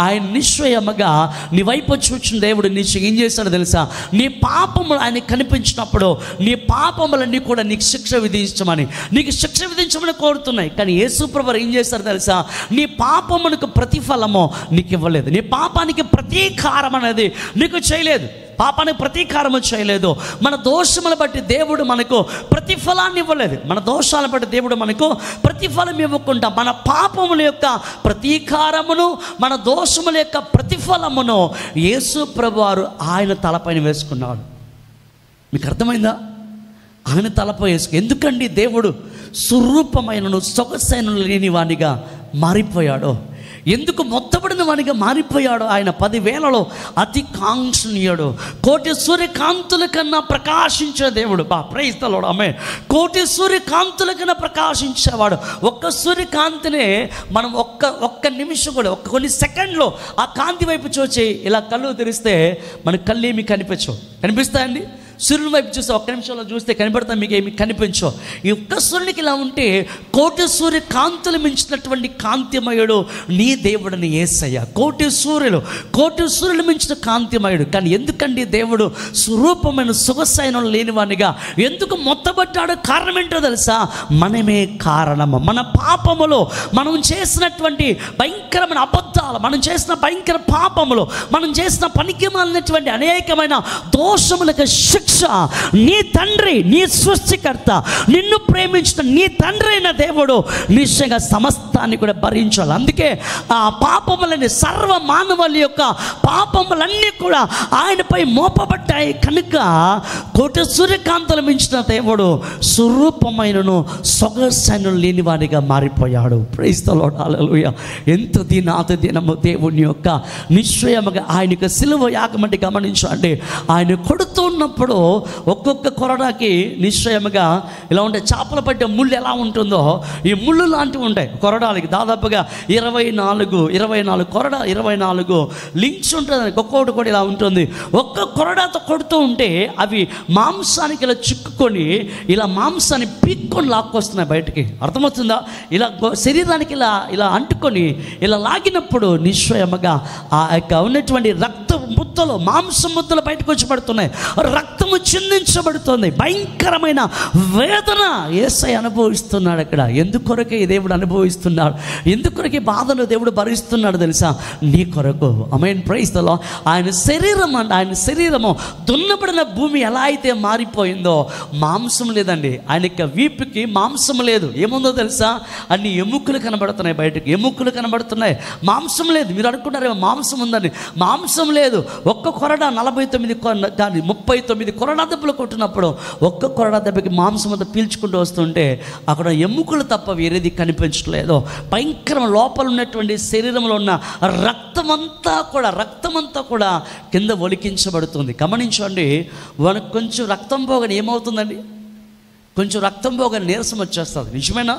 ఆయన నిశ్చయముగా నీ వైపు చూచిన దేవుడు నీ ఏం చేశాడో తెలుసా? నీ పాపములు ఆయన కనిపించినప్పుడు నీ పాపములన్నీ కూడా నీకు శిక్ష విధించమని, నీకు శిక్ష విధించమని కోరుతున్నాయి. కానీ యేసు ప్రభువు ఏం చేశారు తెలుసా? నీ పాపమునకు ప్రతిఫలము నీకు ఇవ్వలేదు. నీ పాపానికి ప్రతీకారం అనేది నీకు చేయలేదు. పాపానికి ప్రతీకారము చేయలేదు. మన దోషములను బట్టి దేవుడు మనకు ప్రతిఫలాన్ని ఇవ్వలేదు. మన దోషాలను బట్టి దేవుడు మనకు ప్రతిఫలం ఇవ్వకుండా మన పాపముల యొక్క ప్రతీకారమును, మన దోషముల యొక్క ప్రతిఫలమును యేసు ప్రభువారు ఆయన తలపైన వేసుకున్నాడు. మీకు అర్థమైందా? ఆయన తలపై వేసుకు. ఎందుకండి దేవుడు స్వరూపమైనను సొగసైన లేని వానిగా మారిపోయాడో? ఎందుకు మొత్తబడిన వానిగా మారిపోయాడో? ఆయన 10,000లో అతి కాంక్షణీయుడు. 1,000,000 సూర్యకాంతుల కన్నా ప్రకాశించే దేవుడు. Praise the Lord. ఆమేన్. 1,000,000 సూర్యకాంతుల కన్నా ప్రకాశించేవాడు. ఒక్క సూర్యకాంతినే మనం ఒక్క నిమిషం కూడా, కొన్ని సెకండ్లో ఆ కాంతి వైపు చూచి ఇలా కళ్ళు తెరిస్తే మన కళ్ళేమి కనిపిస్తాయండి? సూర్యుని వైపు చూస్తే ఒక్క నిమిషంలో చూస్తే కనబడతా, మీకు ఏమి కనిపించో. ఈ ఒక్క సూర్యునికి ఇలా ఉంటే 1,000,000 సూర్య కాంతులు మించినటువంటి కాంతిమయుడు నీ దేవుడిని యేసయ్య. 1,000,000 సూర్యులు మించిన కాంతిమయుడు. కానీ ఎందుకండి దేవుడు స్వరూపమైన సొగసైన లేనివానిగా ఎందుకు మొత్తబడ్డాడు? కారణం ఏంటో తెలుసా? మనమే కారణము. మన పాపములో మనం చేసినటువంటి భయంకరమైన అబద్ధాలు, మనం చేసిన భయంకర పాపములు, మనం చేసిన పనికి మాలినటువంటి అనేకమైన దోషములకు శిక్ష శిక్ష నీ తండ్రి, నీ సృష్టికర్త, నిన్ను ప్రేమించిన నీ తండ్రి అయిన దేవుడు నిశ్చయంగా సమస్తాన్ని కూడా భరించాలి. అందుకే ఆ పాపములని, సర్వ మానవుల యొక్క పాపములన్నీ కూడా ఆయనపై మోపబడ్డాయి కనుక కోటి సూర్యకాంతలు మించిన దేవుడు స్వరూపమైనను సొగసైన లేని వాడిగా మారిపోయాడు. ప్రైజ్ ది లార్డ్, హల్లెలూయా. ఎంత దినాత దినము దేవుని యొక్క నిశ్చయముగా ఆయన యొక్క సిలువ యాగమంటే గమనించండి. ఆయన కొడుతూ ఉన్నప్పుడు ఒక్కొక్క కొరడాకి నిశ్చయముగా ఇలా ఉంటే చేపల పట్టే ముళ్ళు ఎలా ఉంటుందో ఈ ముళ్ళు లాంటివి ఉంటాయి కొరడాలకి. దాదాపుగా 24 కొరడా, 24 లింక్స్ ఉంటుంది. ఒక్కొక్కటి కూడా ఇలా ఉంటుంది. ఒక్క కొరడాతో కొడుతూ ఉంటే అవి మాంసానికి ఇలా చిక్కుకొని ఇలా మాంసాన్ని పీక్కొని లాక్కొస్తున్నాయి బయటికి. అర్థమవుతుందా? ఇలా శరీరానికి ఇలా ఇలా అంటుకొని ఇలా లాగినప్పుడు నిశ్చయముగా ఆ యొక్క ఉన్నటువంటి రక్త ముద్దలు, మాంసం ముద్దలు బయటకు వచ్చి పడుతున్నాయి. రక్తము చిందించబడుతుంది. భయంకరమైన వేదన యేసయ్య అనుభవిస్తున్నాడు అక్కడ. ఎందుకొరకే దేవుడు అనుభవిస్తున్నాడు, ఎందుకొరకే బాధను దేవుడు భరిస్తున్నాడు తెలుసా? నీ కొరకు. ఆమేన్, ప్రైజ్ ది లార్డ్. ఆయన శరీరం అండి, ఆయన శరీరము దున్నబడిన భూమి ఎలా అయితే మారిపోయిందో, మాంసం లేదండి ఆయన యొక్క వీపుకి, మాంసం లేదు. ఏముందో తెలుసా? అన్ని ఎముకలు కనబడుతున్నాయి బయటకు, ఎముకలు కనబడుతున్నాయి, మాంసం లేదు. మీరు అనుకుంటారేమో మాంసం ఉందని, మాంసం లేదు. ఒక్క కొరడా 49 కానీ 39 కొరడా దెబ్బలు కొట్టినప్పుడు ఒక్క కొరడా దెబ్బకి మాంసం అంతా పీల్చుకుంటూ వస్తుంటే అక్కడ ఎముకలు తప్ప వేరేది కనిపించట్లేదు. భయంకరం లోపల ఉన్నటువంటి శరీరంలో ఉన్న రక్తమంతా కూడా కింద ఒలికించబడుతుంది. గమనించండి, మనకు కొంచెం రక్తం పోగానే ఏమవుతుందండి? కొంచెం రక్తం పోగానే నీరసం వచ్చేస్తుంది. నిజమేనా?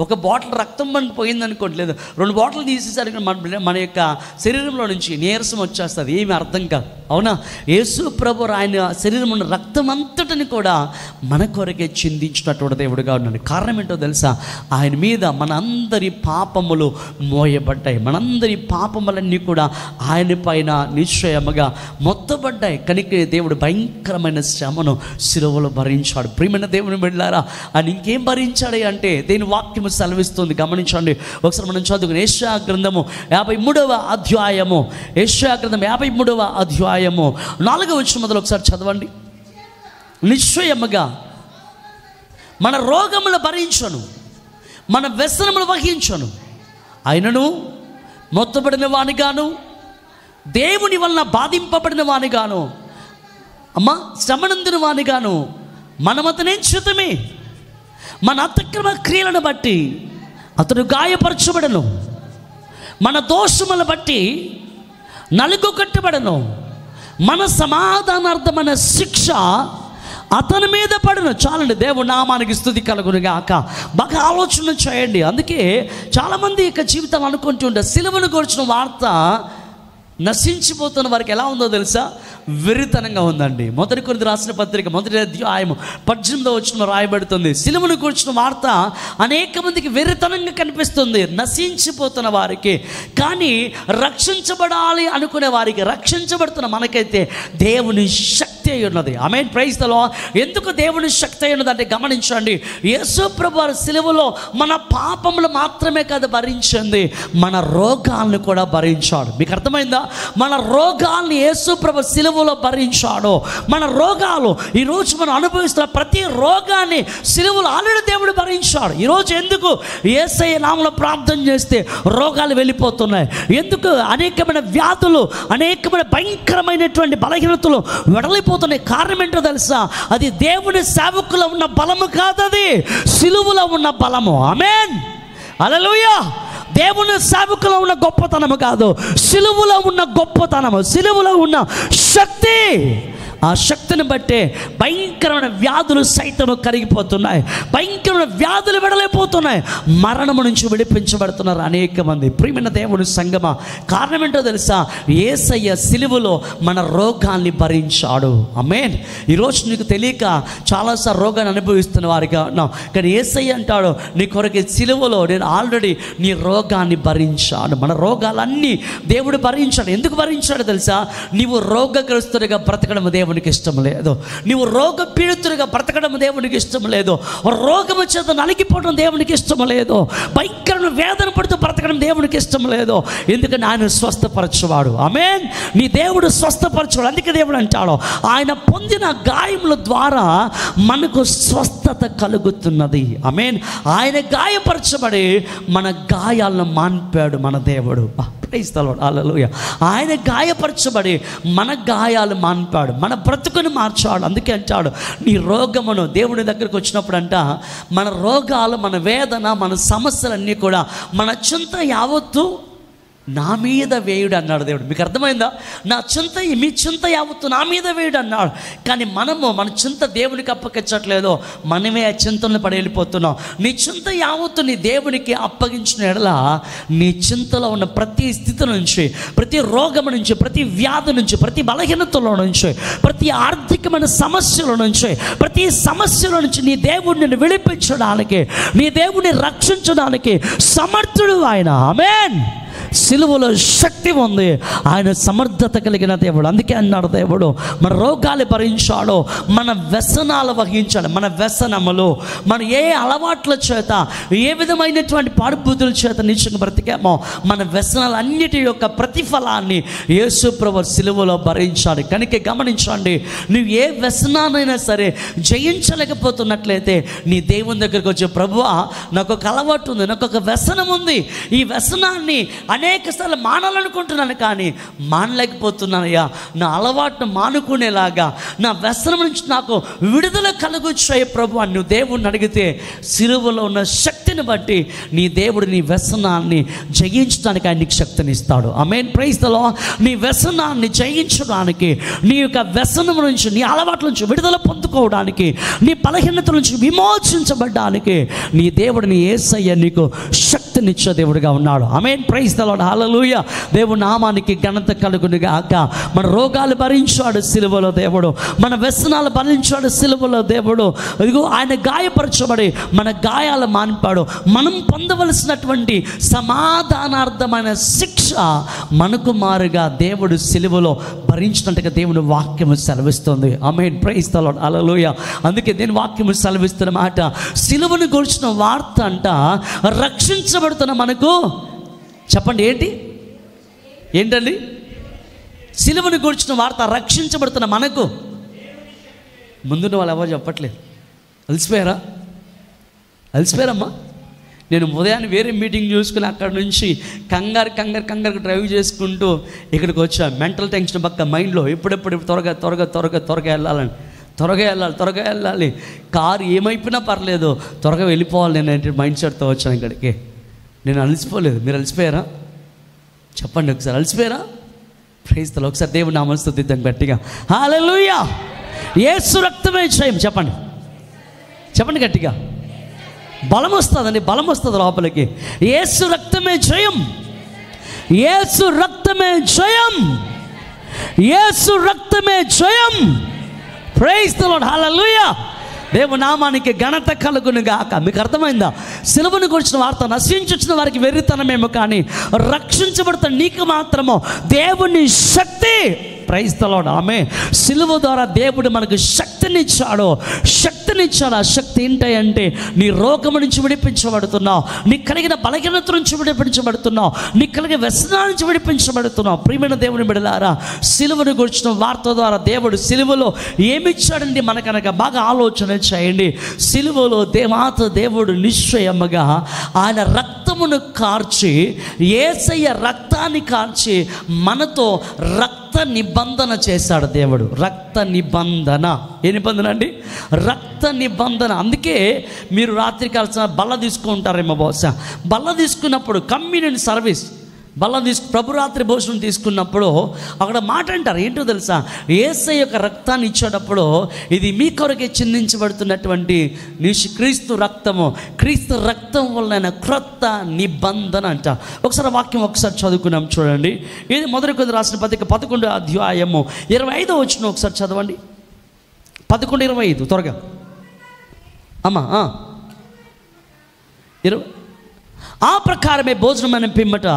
ఒక బాటిల్ రక్తం పోయింది అనుకోండి, లేదు 2 బాటిల్ తీసేసరికి మన యొక్క శరీరంలో నుంచి నీరసం వచ్చేస్తుంది. ఏమి అర్థం కాదు, అవునా? యేసు ప్రభు ఆయన శరీరం ఉన్న రక్తం అంతటిని కూడా మన కొరకే చిందించినటువంటి దేవుడుగా ఉన్నాడు. కారణం ఏంటో తెలుసా? ఆయన మీద మనందరి పాపములు మోయబడ్డాయి. మనందరి పాపములన్నీ కూడా ఆయన పైన నిశ్చయముగా మొత్తబడ్డాయి. కనుక దేవుడు భయంకరమైన శ్రమను సిలువలో భరించాడు. ప్రియమైన దేవుని బిడ్డలారా, ఆయన ఇంకేం భరించాడు అంటే దేని వాక్యం సెలవిస్తుంది. గమనించండి ఒకసారి మనం చదువుకుని యెషయా గ్రంథము 53వ అధ్యాయము, యెషయా గ్రంథం 53వ అధ్యాయము 4వ వచనం మొదలు ఒకసారి చదవండి. నిశ్చయముగా మన రోగములు భరించను, మన వ్యసనములు వహించను, ఆయనను మొత్తబడిన వానిగాను, దేవుని వలన బాధింపబడిన వానిగాను, శ్రమనందుని వానిగాను మనమతనే చిత్తమే. మన అతిక్రమ క్రియలను బట్టి అతడు గాయపరచబడను, మన దోషములను బట్టి నలుగుకట్టబడను, మన సమాధానార్థమైన శిక్ష అతని మీద పడను. చాలండి, దేవుని నామానికి స్తుతి కలుగును గాక. బాగా ఆలోచన చేయండి. అందుకే చాలామంది యొక్క జీవితాలు అనుకుంటూ ఉంటారు, సిలువను గురించిన వార్త నశించిపోతున్న వారికి ఎలా ఉందో తెలుసా? వెర్రితనంగా ఉందండి. 1 కొరింథీ రాసిన పత్రిక 1వ అధ్యాయము 18వ వచనం రాయబడుతుంది, సిలువను కూర్చున్న వార్త అనేక మందికి వెర్రితనంగా కనిపిస్తుంది నశించిపోతున్న వారికి. కానీ రక్షించబడాలి అనుకునే వారికి, రక్షించబడుతున్న మనకైతే దేవుని శక్తి అయి ఉన్నది. ఆమేన్, ప్రైజ్ ది లార్డ్. ఎందుకు దేవుని శక్తి అయి ఉన్నది అంటే గమనించండి, యేసు ప్రభువు సిలువలో మన పాపములు మాత్రమే కాదు భరించింది, మన రోగాలను కూడా భరించాడు. మీకు అర్థమైందా? మన రోగాల్ని యేసు ప్రభువు సిలువలో భరించాడు. మన రోగాలు ఈరోజు మనం అనుభవిస్తున్న ప్రతి రోగాన్ని సిలువలో ఆల్రెడీ దేవుడు భరించాడు. ఈరోజు ఎందుకు యేసయ్య నామములో ప్రార్థన చేస్తే రోగాలు వెళ్ళిపోతున్నాయి? ఎందుకు అనేకమైన వ్యాధులు, అనేకమైన భయంకరమైనటువంటి బలహీనతలు వెడలిపోతున్నాయి? కారణం ఏంటో తెలుసా? అది దేవుని సేవకులో ఉన్న బలము కాదు, అది సిలువలో ఉన్న బలము. ఆమేన్, హల్లెలూయా. దేవుని సేవకులో ఉన్న గొప్పతనము కాదు, సిలువలో ఉన్న గొప్పతనము, సిలువలో ఉన్న శక్తి. ఆ శక్తిని బట్టే భయంకరమైన వ్యాధులు సైతం కరిగిపోతున్నాయి, భయంకరమైన వ్యాధులు విడలేకపోతున్నాయి, మరణము నుంచి విడిపించబడుతున్నారు అనేక మంది. ప్రియమైన దేవుని సంగమా, కారణం ఏంటో తెలుసా? యేసయ్య సిలువలో మన రోగాల్ని భరించాడు. ఆమేన్. ఈరోజు నీకు తెలియక చాలాసార్లు రోగాన్ని అనుభవిస్తున్న వారిగా ఉన్నాం. కానీ యేసయ్య అంటాడు, నీ కొరకు సిలువలో నేను ఆల్రెడీ నీ రోగాన్ని భరించాను. మన రోగాలన్నీ దేవుడు భరించాడు. ఎందుకు భరించాడు తెలుసా? నీవు రోగగ్రస్తుడిగా బ్రతకడం దేవుని దేవునికి ఇష్టం లేదు. నీవు రోగ పీడితుడిగా బ్రతకడం దేవునికి ఇష్టం లేదు. రోగము చేత నలిగిపోవడం దేవునికి ఇష్టం లేదు. భయంకరమైన వేదన పడుతూ బ్రతకడం దేవునికి ఇష్టం లేదు. ఎందుకంటే ఆయన స్వస్థపరచువాడు. ఆమేన్. నీ దేవుడు స్వస్థపరచువాడు. అందుకే దేవుడు అంటాడు, ఆయన పొందిన గాయముల ద్వారా మనకు స్వస్థత కలుగుతున్నది. ఆమేన్. ఆయన గాయపరచబడి మన గాయాలను మాన్పాడు మన దేవుడు. Praise the lord. హల్లెలూయా. ఆయన గాయపరచబడి మన గాయాలు మాన్పాడు, మన బ్రతుకుని మార్చాడు. అందుకే అంటాడు, నీ రోగమును దేవుని దగ్గరికి వచ్చినప్పుడు అంట, మన రోగాలు, మన వేదన, మన సమస్యలన్నీ కూడా మన చింత యావత్తు నా మీద వేయుడు అన్నాడు దేవుడు. మీకు అర్థమైందా? నా చింత, మీ చింత యావత్తు నా మీద వేయుడు అన్నాడు. కానీ మనము మన చింత దేవునికి అప్పగించట్లేదు, మనమే ఆ చింతలను పడి వెళ్ళిపోతున్నాం. నీ చింత యావత్తు నీ దేవునికి అప్పగించిన ఎడల నీ చింతలో ఉన్న ప్రతి స్థితి నుంచి, ప్రతి రోగం నుంచి, ప్రతి వ్యాధి నుంచి, ప్రతి బలహీనతలో నుంచి, ప్రతి ఆర్థికమైన సమస్యల నుంచి, ప్రతి సమస్యల నుంచి నీ దేవుడిని విడిపించడానికి, నీ దేవుడిని రక్షించడానికి సమర్థుడు ఆయన. ఆమేన్. సిలువలో శక్తి ఉంది. ఆయన సమర్థత కలిగిన దేవుడు. అందుకే అన్నాడు దేవుడు, మన రోగాలు భరించాడు, మన వ్యసనాలు వహించాడు. మన వ్యసనములు, మన ఏ అలవాట్ల చేత, ఏ విధమైనటువంటి పాడుబుద్ధుల చేత నిశ్చయంగా బ్రతికామో, మన వ్యసనాలన్నిటి యొక్క ప్రతిఫలాన్ని యేసు ప్రభువు సిలువలో భరించాడు. కనుక గమనించండి, నువ్వు ఏ వ్యసనాన్నైనా సరే జయించలేకపోతున్నట్లయితే నీ దేవుని దగ్గరికి వచ్చి, ప్రభువా నాకు ఒక అలవాటు ఉంది, నాకు ఒక వ్యసనం ఉంది, ఈ వ్యసనాన్ని అనేక సార్లు మానాలనుకుంటున్నాను కానీ మానలేకపోతున్నానయ్యా, నా అలవాటును మానుకునేలాగా, నా వ్యసనం నుంచి నాకు విడుదల కలుగుచ్చాయి ప్రభు అని నువ్వు దేవుడిని అడిగితే, సిలువలో ఉన్న శక్తిని బట్టి నీ దేవుడు నీ వ్యసనాన్ని జయించడానికి ఆయన నీకు శక్తిని ఇస్తాడు. ఆమేన్. Praise the Lord. నీ వ్యసనాన్ని జయించడానికి, నీ యొక్క వ్యసనం నుంచి, నీ అలవాట్ల నుంచి విడుదల పొందుకోవడానికి, నీ బలహీనత నుంచి విమోచించబడ్డానికి నీ దేవుడు, నీ యేసయ్య నీకు శక్తినిచ్చే దేవుడిగా ఉన్నాడు. ఆమేన్. Praise the lord. హల్లెలూయా. దేవుని నామానికి ఘనత కలుగును గాక. మన రోగాలు భరించాడు సిలువలో దేవుడు, మన వ్యసనాలు భరించాడు సిలువలో దేవుడు. ఇదిగో ఆయన గాయపరచబడి మన గాయాలు మాన్పాడు. మనం పొందవలసినటువంటి సమాధానార్థమైన శిక్ష మనకు మారుగా దేవుడు సిలువలో భరించినట్టుగా దేవుని వాక్యము సెలవిస్తుంది. Amen. Praise the lord. Hallelujah. అందుకే దేని వాక్యము సెలవిస్తున్న మాట, సిలువను గురించిన వార్త అంట రక్షించబడుతున్న మనకు, చెప్పండి ఏంటండి? సిలువను గురించిన వార్త రక్షించబడుతున్న మనకు. ముందున్న వాళ్ళు ఎవరు చెప్పట్లేదు. అలసిపోయారమ్మా. నేను ఉదయాన్నే వేరే మీటింగ్ చూసుకుని అక్కడ నుంచి కంగారు డ్రైవ్ చేసుకుంటూ ఇక్కడికి వచ్చా. మెంటల్ టెన్షన్ పక్క మైండ్లో ఎప్పుడెప్పుడు త్వరగా వెళ్ళాలి, కారు ఏమైపోయినా పర్లేదు, త్వరగా వెళ్ళిపోవాలి నేను మైండ్ సెట్తో వచ్చాను ఇక్కడికి. నేను అలసిపోలేదు. మీరు అలసిపోయారా? చెప్పండి ఒకసారి. అలసిపోయారా? Praise the Lord. ఒకసారి దేవుని నామమును స్తుతిద్దాం గట్టిగా. హల్లెలూయా. యేసు రక్తమే జయం. చెప్పండి గట్టిగా. బలం వస్తుందండి, బలం వస్తుంది లోపలికి. యేసు రక్తమే జయం. యేసు రక్తమే జయం. యేసు రక్తమే జయం. Praise the lord. హల్లెలూయా. దేవుని నామానికి ఘనత కలుగును గాక. మీకు అర్థమైందా? సిలువను గురించిన వార్త నశించిన వారికి వెర్రితనమేమో, కానీ రక్షించబడుతున్న నీకు మాత్రము దేవుని శక్తి. Praise the Lord. ఆమేన్. సిలువ ద్వారా దేవుడు మనకు శక్తినిచ్చాడు. ఆ శక్తి ఏంటంటే, నీ రోగము నుంచి విడిపించబడుతున్నావు, నీకు కలిగిన బలహీనత నుంచి విడిపించబడుతున్నావు, నీకు కలిగిన వ్యసనాల నుంచి విడిపించబడుతున్నావు. ప్రియమైన దేవుని బిడ్డలారా, సిలువను గురించిన వార్త ద్వారా దేవుడు సిలువలో ఏమిచ్చాడండి మనకనగా బాగా ఆలోచన చేయండి. సిలువలో దేవుడు నిశ్చయముగా ఆయన రక్తమును కార్చి, యేసయ్య రక్తాన్ని కార్చి మనతో రక్త నిబంధన చేశాడు దేవుడు. రక్త నిబంధన. ఏ నిబంధన అండి? రక్త నిబంధన. అందుకే మీరు రాత్రి కాల్సిన బల్ల తీసుకుంటారేమో బహుశా. బల్ల తీసుకున్నప్పుడు కమ్యూనియన్ సర్వీస్, ప్రభురాత్రి భోజనం తీసుకున్నప్పుడు అక్కడ మాట అంటారు. ఏంటో తెలుసా? యేసయ్య యొక్క రక్తాన్ని ఇచ్చేటప్పుడు, ఇది మీ కొరకే చిందించబడుతున్నటువంటి క్రీస్తు రక్తము, క్రీస్తు రక్తం వలన క్రొత్త నిబంధన అంట. ఒకసారి వాక్యం ఒకసారి చదువుకున్నాం చూడండి. ఇది మొదటి కొరింథీయులకు రాసిన పత్రిక 11వ అధ్యాయము 25వ వచనం ఒకసారి చదవండి. 11:25 త్వరగా అమ్మా. ఆ ప్రకారమే భోజనం అనే పిమ్మట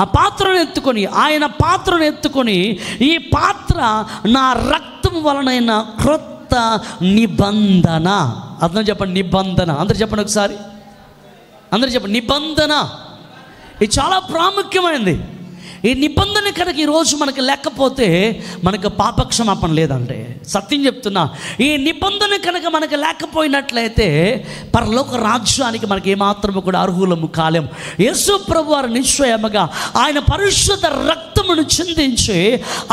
ఆ పాత్రను ఎత్తుకొని, ఆయన పాత్రను ఎత్తుకొని, ఈ పాత్ర నా రక్తం వలనైన క్రొత్త నిబంధన. అర్థం చెప్పండి, నిబంధన. అందరు చెప్పండి ఒకసారి, అందరు చెప్పండి, నిబంధన. ఇది చాలా ప్రాముఖ్యమైనది. ఈ నిబంధన కనుక ఈరోజు మనకు లేకపోతే మనకు పాపక్షమాపణ లేదంటే, సత్యం చెప్తున్నా. ఈ నిబంధన కనుక మనకు లేకపోయినట్లయితే పరలోక రాజ్యానికి మనకి ఏమాత్రము కూడా అర్హులము కాలేము. యేసు ప్రభు వారు నిశ్చయముగా ఆయన పరిశుద్ధ రక్తమును చిందించి,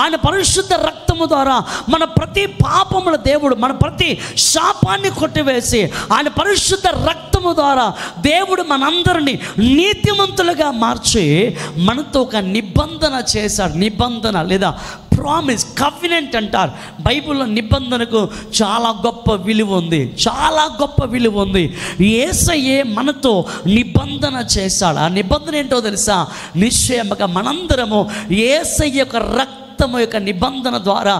ఆయన పరిశుద్ధ రక్తము ద్వారా మన ప్రతి పాపముల దేవుడు, మన ప్రతి శాపాన్ని కొట్టివేసి, ఆయన పరిశుద్ధ రక్తము ద్వారా దేవుడు మనందరినీ నీతిమంతులుగా మార్చి మనతో ఒక నిబంధన చేశాడు. నిబంధన లేదా ప్రామిస్, కవెనెంట్ అంటారు బైబిల్లో. నిబంధనకు చాలా గొప్ప విలువ ఉంది, చాలా గొప్ప విలువ ఉంది. యేసయ్యే మనతో నిబంధన చేశాడు. ఆ నిబంధన ఏంటో తెలుసా? నిశ్చయముగా మనందరము యేసయ్య యొక్క రక్తము యొక్క నిబంధన ద్వారా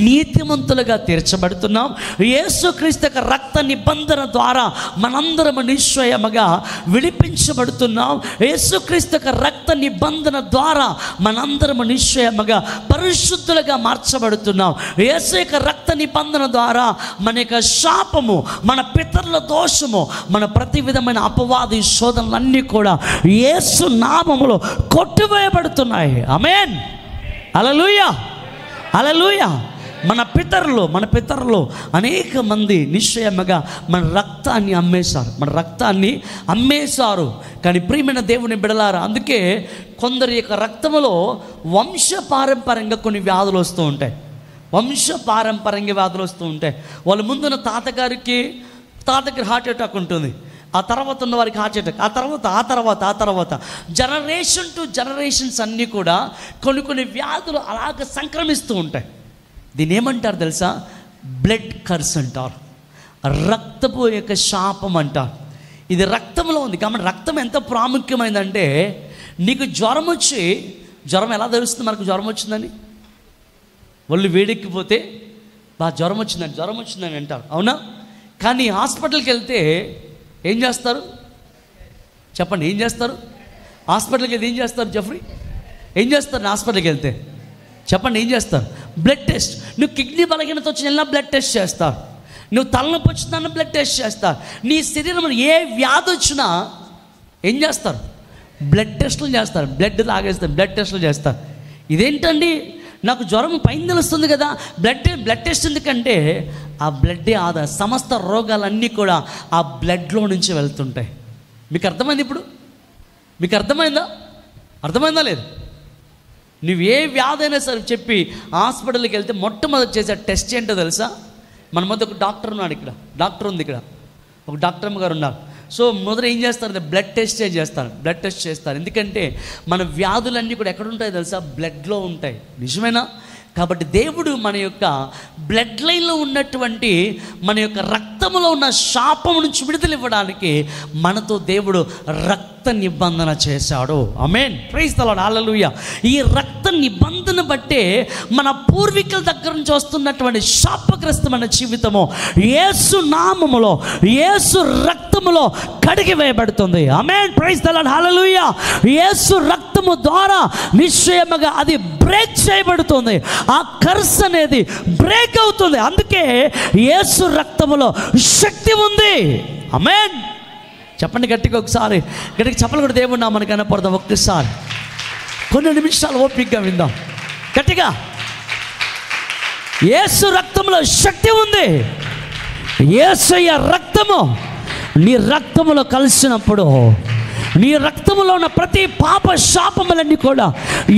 నీతిమంతులుగా తీర్చబడుతున్నాం. యేసుక్రీస్తు యొక్క రక్త నిబంధన ద్వారా మనందరము నిశ్చయముగా విడిపించబడుతున్నాం. యేసుక్రీస్తు యొక్క రక్త నిబంధన ద్వారా మనందరము నిశ్చయముగా పరిశుద్ధులుగా మార్చబడుతున్నాం. యేసు యొక్క రక్త నిబంధన ద్వారా మన యొక్క శాపము, మన పితరుల దోషము, మన ప్రతి విధమైన అపవాది శోధనలన్నీ కూడా యేసు నామములో కొట్టివేయబడుతున్నాయి. ఆమేన్, హల్లెలూయా, హల్లెలూయా. మన పితరులు అనేక మంది నిశ్చయముగా మన రక్తాన్ని అమ్మేశారు. కానీ ప్రియమైన దేవుని బిడలారా, అందుకే కొందరి యొక్క రక్తములో వంశపారంపర్యంగా కొన్ని వ్యాధులు వస్తూ ఉంటాయి. వ్యాధులు వస్తూ ఉంటాయి. వాళ్ళ ముందున్న తాతగారికి హార్ట్ అటాక్ ఉంటుంది, ఆ తర్వాత ఉన్న వారికి హార్ట్ అటాక్, ఆ తర్వాత జనరేషన్ టు జనరేషన్స్ అన్నీ కూడా కొన్ని వ్యాధులు అలాగ సంక్రమిస్తూ ఉంటాయి. దీన్ని ఏమంటారు తెలుసా? బ్లడ్ కర్స్ అంటారు, రక్తపు యొక్క శాపం అంటారు. ఇది రక్తంలో ఉంది. కాబట్టి రక్తం ఎంత ప్రాముఖ్యమైందంటే, నీకు జ్వరం ఎలా తెలుస్తుంది మనకు జ్వరం వచ్చిందని? ఒళ్ళు వేడెక్కిపోతే జ్వరం వచ్చిందని అంటారు, అవునా? కానీ హాస్పిటల్కి వెళ్తే ఏం చేస్తారు చెప్పండి? ఏం చేస్తారు హాస్పిటల్కి వెళ్తే? ఏం చేస్తారు జఫ్రీ? ఏం చేస్తారు హాస్పిటల్కి వెళ్తే? చెప్పండి, ఏం చేస్తారు? Blood test. నువ్వు కిడ్నీ బలహీనత వచ్చిన బ్లడ్ టెస్ట్ చేస్తారు, నువ్వు తలనొప్పి వచ్చిందన్న బ్లడ్ టెస్ట్ చేస్తారు, నీ శరీరంలో ఏ వ్యాధి వచ్చినా ఏం చేస్తారు? బ్లడ్ టెస్టులు చేస్తారు, బ్లడ్ లాగేస్తారు, బ్లడ్ టెస్టులు చేస్తారు. ఇదేంటండి, నాకు జ్వరం పైన తెలుస్తుంది కదా, బ్లడ్ టెస్ట్ ఎందుకంటే ఆ బ్లడ్డే ఆధారం. సమస్త రోగాలన్నీ కూడా ఆ బ్లడ్లో నుంచి వెళ్తుంటాయి. మీకు అర్థమైంది? ఇప్పుడు మీకు అర్థమైందా లేదు? నువ్వు ఏ వ్యాధి అయినా సరే చెప్పి హాస్పిటల్కి వెళ్తే మొట్టమొదటి చేసే టెస్ట్ ఏంటో తెలుసా? మన మధ్య ఒక డాక్టర్ ఉన్నాడు, డాక్టర్ ఉంది ఇక్కడ, ఒక డాక్టర్ అమ్మ గారు ఉన్నారు. సో మొదట ఏం చేస్తారు? బ్లడ్ టెస్ట్ చేస్తారు. ఎందుకంటే మన వ్యాధులన్నీ కూడా ఎక్కడ ఉంటాయి తెలుసా? బ్లడ్లో ఉంటాయి. నిజమేనా? కాబట్టి దేవుడు మన యొక్క బ్లడ్ లైన్లో ఉన్నటువంటి మన యొక్క రక్తములో ఉన్న శాపం నుంచి విడుదల ఇవ్వడానికి మనతో దేవుడు రక్త నిబంధన చేశాడు. ఆమేన్, ప్రైజ్ ది లార్డ్, హల్లెలూయా. ఈ రక్త నిబంధన బట్టే మన పూర్వీకుల దగ్గర నుంచి వస్తున్నటువంటి శాపగ్రస్తమైన జీవితము యేసు నామములో, యేసు రక్తములో కడిగి వేయబడుతుంది. ఆమేన్, ప్రైజ్ ది లార్డ్, హల్లెలూయా. యేసు రక్తము ద్వారా నిశ్చయముగా అది బ్రేక్ చేయబడుతుంది. ఆ కర్స్ అనేది బ్రేక్ అవుతుంది. అందుకే యేసు రక్తములో శక్తి ఉంది. ఆమేన్, చెప్పండి గట్టిగా ఒకసారి, గట్టిగా చెప్పలు కూడా దేవుడు నా మనకి కనపడదాం. ఒక్కసారి కొన్ని నిమిషాలు ఓపికగా విందాం గట్టిగా. యేసు రక్తంలో శక్తి ఉంది. యేసయ్య రక్తము నీ రక్తములో కలిసినప్పుడు నీ రక్తములో ఉన్న ప్రతి పాప శాపములన్నీ కూడా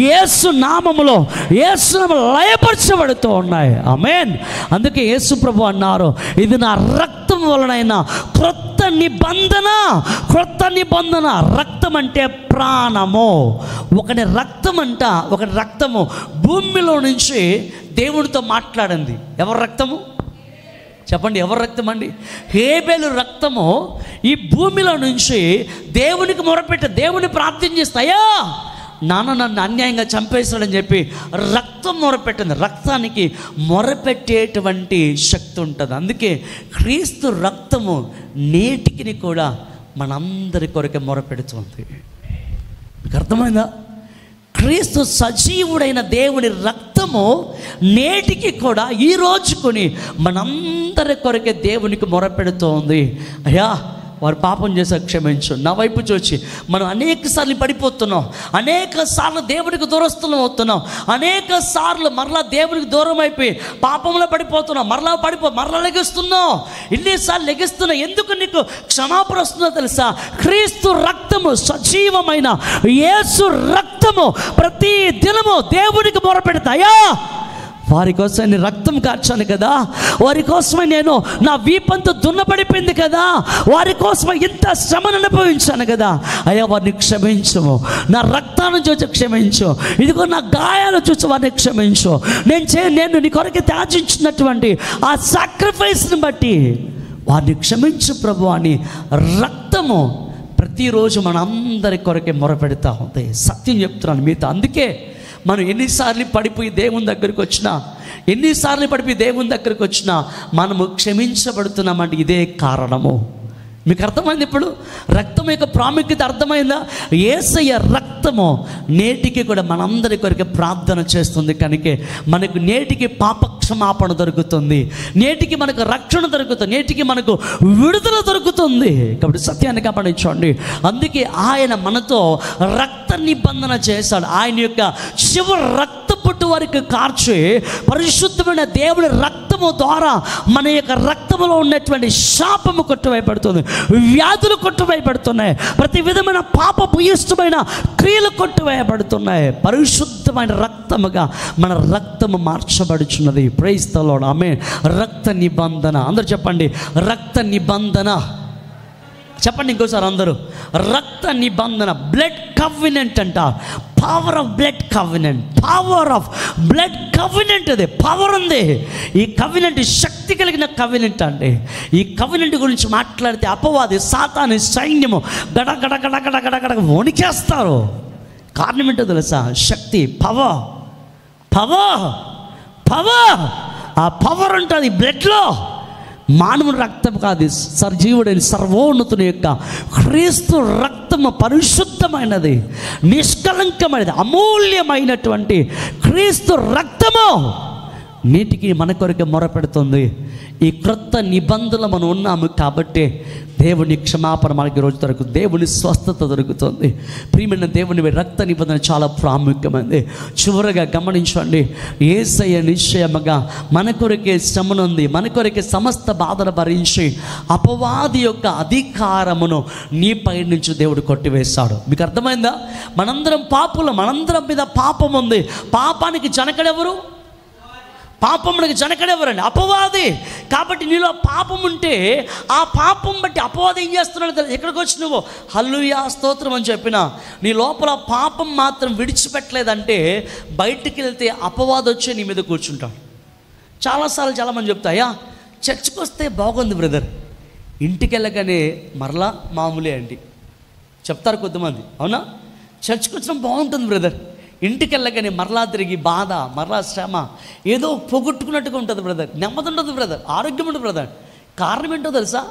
యేసు నామములో లయపరచబడుతూ ఉన్నాయి. ఆమేన్. అందుకే యేసు ప్రభు అన్నారు, ఇది నా రక్తం వలనైన క్రొత్త నిబంధన. రక్తం అంటే ప్రాణము. ఒకటి రక్తము భూమిలో నుంచి దేవుడితో మాట్లాడింది. ఎవరి రక్తము చెప్పండి? ఎవరి రక్తం అండి? హేబెలు రక్తము ఈ భూమిలో నుంచి దేవునికి మొరపెట్టి, దేవుని ప్రార్థన చేస్తాయా, నాన్న నన్ను అన్యాయంగా చంపేశాడని చెప్పి రక్తం మొరపెట్టింది. రక్తానికి మొరపెట్టేటువంటి శక్తి ఉంటుంది. అందుకే క్రీస్తు రక్తము నేటికి కూడా మనందరి కొరకే మొరపెడుతుంది. మీకు అర్థమైందా? క్రీస్తు సజీవుడైన దేవుని రక్తము నేటికి కూడా ఈ రోజుకొని మనందరి కొరకే దేవునికి మొరపెడుతోంది. అయ్యా, వారు పాపం చేసే క్షమించు. నా వైపు చూచి మనం అనేక సార్లు పడిపోతున్నాం, అనేక సార్లు దేవునికి దూరస్తులం అవుతున్నాం, అనేక సార్లు మరలా దేవునికి దూరం అయిపోయి పాపంలో పడిపోతున్నాం, మరలా లెగిస్తున్నాం. ఇన్నిసార్లు లెగిస్తున్నాం. ఎందుకు నీకు క్షమాపణ వస్తుందో తెలుసా? క్రీస్తు రక్తము, సజీవమైన యేసు రక్తము ప్రతి దినము దేవునికి మొరపెడతాయా. వారి కోసమే నేను రక్తం కార్చాను కదా, వారి కోసమే నేను నా వీపంతో దున్నపడిపోయింది కదా, వారి కోసమే ఇంత శ్రమను అనుభవించాను కదా. అయ్యా, వారిని క్షమించము. నా రక్తాన్ని చూసి క్షమించు. ఇదిగో నా గాయాలు చూసి వారిని క్షమించు. నేను నీ కొరకు త్యాజించినటువంటి ఆ సాక్రిఫైస్ని బట్టి వారిని క్షమించు ప్రభు అని రక్తము ప్రతిరోజు మనందరి కొరకే మొరపెడతా ఉంది. సత్యం చెప్తున్నాను మీతో. అందుకే మనం ఎన్నిసార్లు పడిపోయి దేవుని దగ్గరికి వచ్చినా మనము క్షమించబడుతున్నామంటే ఇదే కారణము. మీకు అర్థమైంది? ఇప్పుడు రక్తం యొక్క ప్రాముఖ్యత అర్థమైందా? యేసయ్య రక్తము నేటికి కూడా మనందరి కొరకు ప్రార్థన చేస్తుంది. కనుక మనకు నేటికి పాపక్షమాపణ దొరుకుతుంది, నేటికి మనకు రక్షణ దొరుకుతుంది, నేటికి మనకు విడుదల దొరుకుతుంది. కాబట్టి సత్యాన్ని గమనించండి. అందుకే ఆయన మనతో రక్త నిబంధన చేశాడు. ఆయన యొక్క చివరి రక్తపుట్టు వరకు కార్చి పరిశుద్ధమైన దేవుడి రక్తము ద్వారా మన యొక్క రక్తములో ఉన్నటువంటి శాపము కొట్టువేయబడుతుంది, వ్యాధులు కొట్టువేయబడుతున్నాయి, ప్రతి విధమైన పాపపు ఇష్టమైన క్రియలు కొట్టువేయబడుతున్నాయి. పరిశుద్ధమైన రక్తముగా మన రక్తము మార్చబడుచున్నది. Praise the Lord. ఆమేన్. రక్త నిబంధన. అందరూ చెప్పండి, రక్త నిబంధన. చెప్పండి ఇంకోసారి అందరూ. రక్త నిబంధన, బ్లడ్ కవెనెంట్ అంట. Power of blood covenant, power of blood covenant. అది పవర్ ఉంది. ఈ కవెనెంట్ శక్తి కలిగిన కవెనెంట్ అండి. ఈ కవెనెంట్ గురించి మాట్లాడితే అపవాది, సాతాను సైన్యము గడ గడ గడ గడ గడ గడ వణికేస్తారు. కారణం ఏంటో తెలుసా? శక్తి, పవర్. ఆ పవర్ ఉంటుంది బ్లడ్లో. మానవుని రక్తం కాదు, సజీవుడైన సర్వోన్నతుని యొక్క క్రీస్తు రక్తము పరిశుద్ధమైనది, నిష్కలంకమైనది, అమూల్యమైనటువంటి క్రీస్తు రక్తము నీటికి మన కొరకు మొరపెడుతుంది. ఈ క్రొత్త నిబంధనలు మనం ఉన్నాము కాబట్టి దేవుని క్షమాపణ మనకి రోజు దొరుకుతుంది, దేవుని స్వస్థత దొరుకుతుంది. ప్రియమైన దేవుని రక్త నిబంధన చాలా ప్రాముఖ్యమైనది. చివరగా గమనించండి, యేసయ్య నిశ్చయముగా మన కొరకే శ్రమనుంది, మన కొరకే సమస్త బాధను భరించి అపవాది యొక్క అధికారమును నీపై నుంచి దేవుడు కొట్టివేశాడు. మీకు అర్థమైందా? మనందరం పాపులం, మనందరం మీద పాపం ఉంది. పాపానికి జనకుడెవరు? పాపమునికి జనకుడెవరండి? అపవాది. కాబట్టి నీలో పాపం ఉంటే ఆ పాపం బట్టి అపవాది ఏం చేస్తున్నాడు? ఎక్కడికి వచ్చి నువ్వు హల్లెలూయా స్తోత్రం అని చెప్పినా నీ లోపల పాపం మాత్రం విడిచిపెట్టలేదంటే బయటికి వెళ్తే అపవాది వచ్చి నీ మీద కూర్చుంటాడు. చాలాసార్లు చాలామంది చెప్తాయా, చర్చికి వస్తే బాగుంది బ్రదర్, ఇంటికి వెళ్ళగానే మరలా మామూలే అండి చెప్తారు కొంతమంది. అవునా? చర్చికి వచ్చిన బాగుంటుంది బ్రదర్, ఇంటికి వెళ్ళగానే మరలా తిరిగి బాధ, మరలా శ్రమ, ఏదో పొగొట్టుకున్నట్టుగా ఉంటుంది బ్రదర్, నెమ్మది ఉండదు బ్రదర్, ఆరోగ్యం ఉండదు బ్రదర్. కారణం ఏంటో తెలుసా?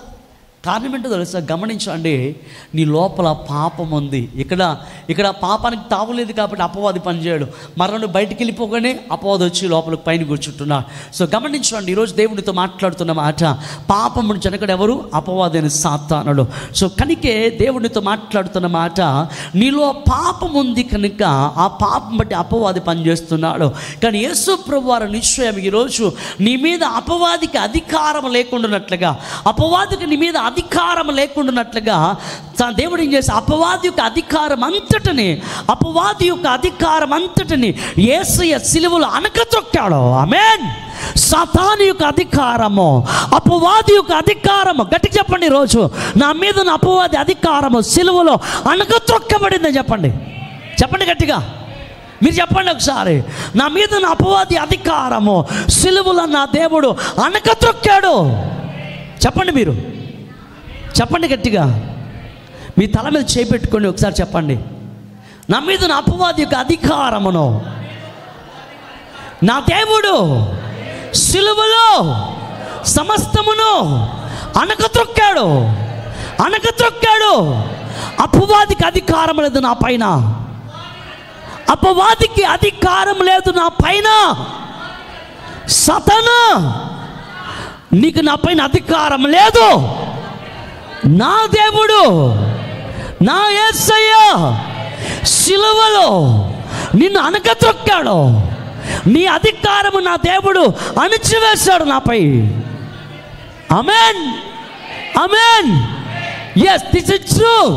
గమనించండి. నీ లోపల పాపం ఉంది. ఇక్కడ పాపానికి తావులేదు కాబట్టి అపవాది పనిచేయడు. మరలా బయటికి వెళ్ళిపోగానే అపవాది వచ్చి లోపలికి పైన కూర్చుంటున్నా. సో గమనించండి, ఈరోజు దేవునితో మాట్లాడుతున్న మాట, పాపమును జనకుడు ఎవరు? అపవాది అని సాతానుడు. సో కనుకే దేవునితో మాట్లాడుతున్న మాట, నీలో పాపం ఉంది కనుక ఆ పాపం బట్టి అపవాది పనిచేస్తున్నాడు. కానీ యేసు ప్రభువు వారు నిశ్చయం ఈరోజు నీ మీద అపవాదికి అధికారం లేకుండానట్లుగా, అపవాదికి నీ మీద అధికారం లేకుండానట్లుగా దేవుడు ఏం చేసి అపవాది యొక్క అధికారం అంతటిని యేసయ్య సిలువలో అణగద్రొక్కాడు. ఆమేన్. సాతాను యొక్క అధికారము, అపవాది యొక్క అధికారము, గట్టిగా చెప్పండి, ఈరోజు నా మీద ఉన్న అపవాది అధికారము సిలువలో అణగద్రొక్కబడిందని చెప్పండి గట్టిగా. మీరు చెప్పండి ఒకసారి, నా మీద ఉన్న అపవాది అధికారము సిలువలో నా దేవుడు అణగద్రొక్కాడు. చెప్పండి, మీరు చెప్పండి గట్టిగా. మీ తల మీద చేపెట్టుకోండి, ఒకసారి చెప్పండి, నా మీద నా అపవాది యొక్క అధికారమును నా దేవుడు సిలువలో సమస్తమును అణగద్రొక్కాడు. అపవాదికి అధికారం లేదు నా పైన, అపవాదికి అధికారం లేదు నా పైన. సాతానా, నీకు నా పైన అధికారం లేదు. నా దేవుడు, నా యేసయ్య శిలువలో నిన్ను అనగతొక్కాడు. నీ అధికారము నా దేవుడు అణిచివేశాడు నాపై. ఆమేన్, ఆమేన్. yes, this is true.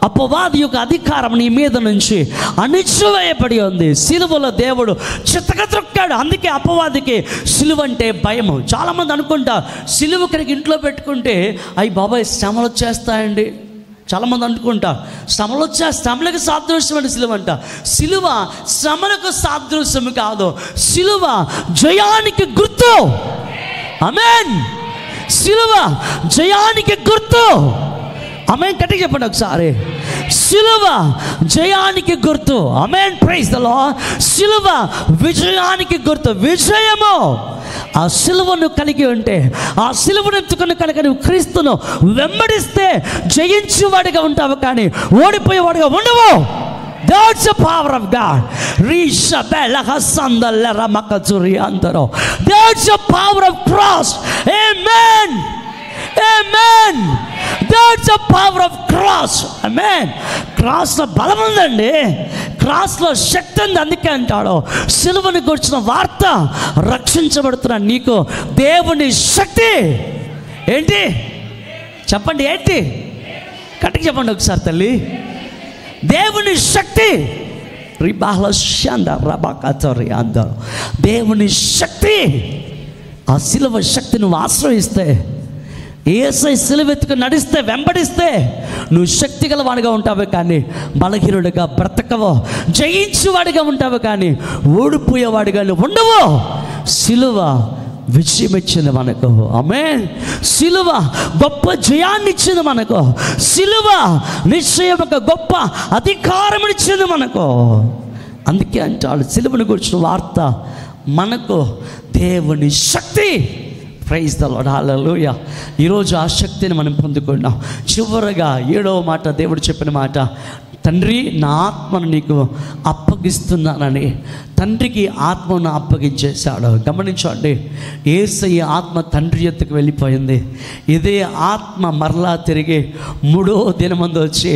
అపవాది యొక్క అధికారం నీ మీద నుంచి అణిచివేయబడి ఉంది. సిలువలో దేవుడు చితకత్రొక్కాడు. అందుకే అపవాదికి సిలువ అంటే భయము. చాలామంది అనుకుంటా సిలువ కనుక ఇంట్లో పెట్టుకుంటే అయ్యి బాబాయ్ శ్రమలు వచ్చేస్తాయండి. చాలామంది అనుకుంటా శ్రమలకు సాదృశ్యమైన సిలువ అంట. సిలువ శ్రమలకు సాదృశ్యం కాదు, సిలువ జయానికి గుర్తు. ఆమేన్. సిలువ జయానికి గుర్తు. ఆమేన్. గట్టిగా చెప్పండి ఒకసారి. సిలువ జయానికి గుర్తు. ఆమేన్. Praise the Lord. సిలువ విజయానికి గుర్తు. విజయము ఆ సిలువను కలిగి ఉంటే, ఆ సిలువను ఎత్తుకుని కనుక నువ్వు క్రీస్తును వెంబడిస్తే జయించేవాడిగా ఉంటావు, కానీ ఓడిపోయేవాడిగా ఉండవు. That's the power of God. That's the power of cross. Amen. Amen. That's the power of cross. Amen. క్రాస్లో బలం ఉందండి, క్రాస్లో శక్తి ఉంది. అందుకే అంటాడు సిలువను గురించిన వార్త, రక్షించబడుతున్న నీకు దేవుని శక్తి ఏంటి చెప్పండి. ఏంటి? గట్టిగా చెప్పండి ఒకసారి తల్లి. దేవుని శక్తి. దేవుని శక్తి. ఆ సిలువ శక్తి నువ్వు ఆశ్రయిస్తే, యేసయ్య సిలువ ఎత్తుకుని నడిస్తే, వెంబడిస్తే నువ్వు శక్తి గలవాడిగా ఉంటావు, కానీ బలహీనుడిగా బ్రతకవు. జయించేవాడిగా ఉంటావు, కానీ ఓడిపోయేవాడిగా నువ్వు ఉండవు. సిలువ విజయం ఇచ్చింది మనకు. ఆమేన్. సిలువ గొప్ప జయాన్ని ఇచ్చింది మనకు. సిలువ నిశ్చయం ఒక గొప్ప అధికారం ఇచ్చింది మనకు. అందుకే అంటాడు సిలువను గురించిన వార్త మనకు దేవుని శక్తి. Praise the lord. హల్లెలూయా. ఈరోజు ఆ శక్తిని మనం పొందుకున్నాం. చివరగా 7వ మాట దేవుడు చెప్పిన మాట, తండ్రి నా ఆత్మను నీకు అప్పగిస్తున్నానని తండ్రికి ఆత్మను అప్పగించేశాడు. గమనించండి, యేసయ్య ఆత్మ తండ్రి ఎత్తుకు వెళ్ళిపోయింది. ఇదే ఆత్మ మరలా తిరిగి 3వ దినమందు వచ్చి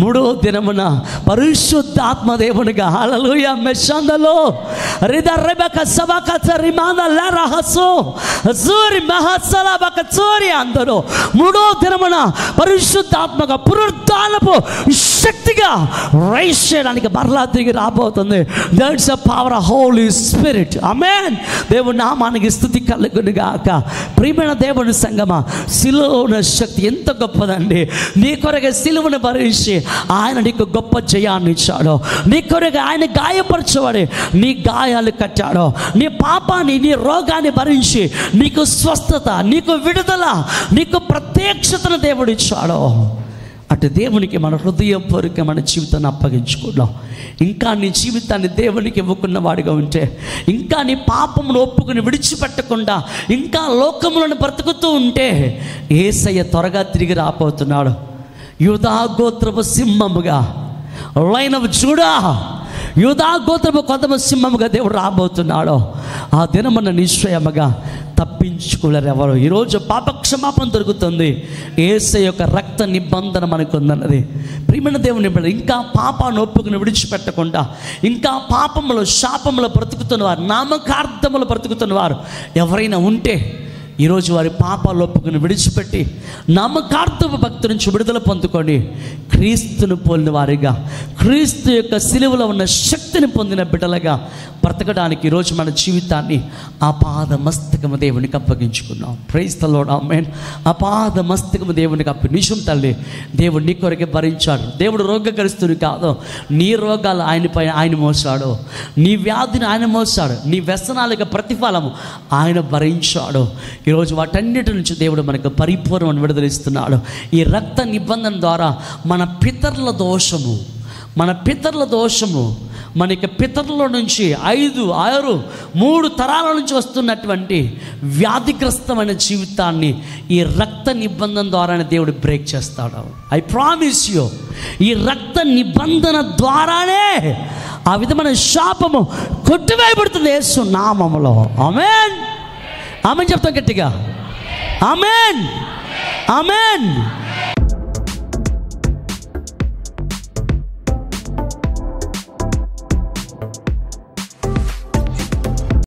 3వ దినమున పరిశుద్ధ ఆత్మదేవునిగా హల్లెలూయా మెషందలో రిదర్రెబక సబకత రిమాన లరహసు జూరి మహసలబక చోరి అందరూ 3వ దినమున పరిశుద్ధ ఆత్మగా పునరుద్ధానపు శక్తిగా రైజ్ చేయడానికి మరలా తిరిగి రాబోతుంది. That's a power of Holy Spirit. Amen. దేవుని నామానికి స్తుతి కలుగును గాక. ప్రియమైన దేవుని సంగమా, సిలువ ఉన్న శక్తి ఎంత గొప్పదండి. నీ కొరకు సిలువను భరించి ఆయన నీకు గొప్ప జయాన్ని ఇచ్చాడు. నీ కొరకు ఆయన గాయపరచబడి నీ గాయాలు కట్టాడు. నీ పాపాన్ని, నీ రోగాన్ని భరించి నీకు స్వస్థత, నీకు విడుదల, నీకు ప్రత్యక్షతను దేవుడు ఇచ్చాడు. అటు దేవునికి మన హృదయపూర్వక మన జీవితాన్ని అప్పగించుకున్నాం. ఇంకా నీ జీవితాన్ని దేవునికి ఇవ్వకున్న వాడిగా ఉంటే, ఇంకా నీ పాపమును ఒప్పుకుని విడిచిపెట్టకుండా ఇంకా లోకములను బ్రతుకుతూ ఉంటే, యేసయ్య త్వరగా తిరిగి రాబోతున్నాడు. యూదా గోత్రపు సింహముగా, లైన్ ఆఫ్ జూడా, యూదా గోత్రపు కొదమ సింహముగా దేవుడు రాబోతున్నాడు. ఆ దినమున నిశ్చయముగా తప్పించుకోలేరు ఎవరు. ఈరోజు పాప క్షమాపణ దొరుకుతుంది. యేసయ్య యొక్క రక్త నిబంధన మనకు ఉందన్నది. ప్రియమైన దేవుని బిడ్డ, ఇంకా పాపాన్ని ఒప్పుకుని విడిచిపెట్టకుండా, ఇంకా పాపములో శాపములో బ్రతుకుతున్నవారు, నామకార్థములు బ్రతుకుతున్నవారు ఎవరైనా ఉంటే, ఈరోజు వారి పాపాలు ఒప్పుకుని విడిచిపెట్టి నామకార్థపు భక్తి నుంచి విడుదల పొందుకొని క్రీస్తును పోలిన వారిగా, క్రీస్తు యొక్క సిలువలో ఉన్న శక్తిని పొందిన బిడ్డలుగా బ్రతకడానికి ఈరోజు మన జీవితాన్ని ఆపాద మస్తకము దేవునికి అప్పగించుకున్నాం. Praise the Lord. ఆమేన్. ఆపాద మస్తకము దేవునికి నిజం తల్లి, దేవుడు నీ కొరకే భరించాడు. దేవుడు రోగగ్రస్తుడు కాదు. నీ రోగాలు ఆయనపై ఆయన మోసాడు, నీ వ్యాధిని ఆయన మోసాడు, నీ వ్యసనాలకు ప్రతిఫలము ఆయన భరించాడు. ఈరోజు వాటన్నిటి నుంచి దేవుడు మనకు పరిపూర్ణమైన విడుదలిస్తున్నాడు. ఈ రక్త నిబంధన ద్వారా మన పితరుల దోషము, మనకి పితరుల నుంచి 5, 6, 3 తరాల నుంచి వస్తున్నటువంటి వ్యాధిగ్రస్తమైన జీవితాన్ని ఈ రక్త నిబంధన ద్వారానే దేవుడు బ్రేక్ చేస్తాడు. ఐ ప్రామిస్ యూ, ఈ రక్త నిబంధన ద్వారానే ఆ విధమైన శాపము కొట్టివేయబడుతుంది యేసు నామములో. ఆమేన్. ఆమేన్ చెప్తాం గట్టిగా. ఆమేన్. ఆమేన్.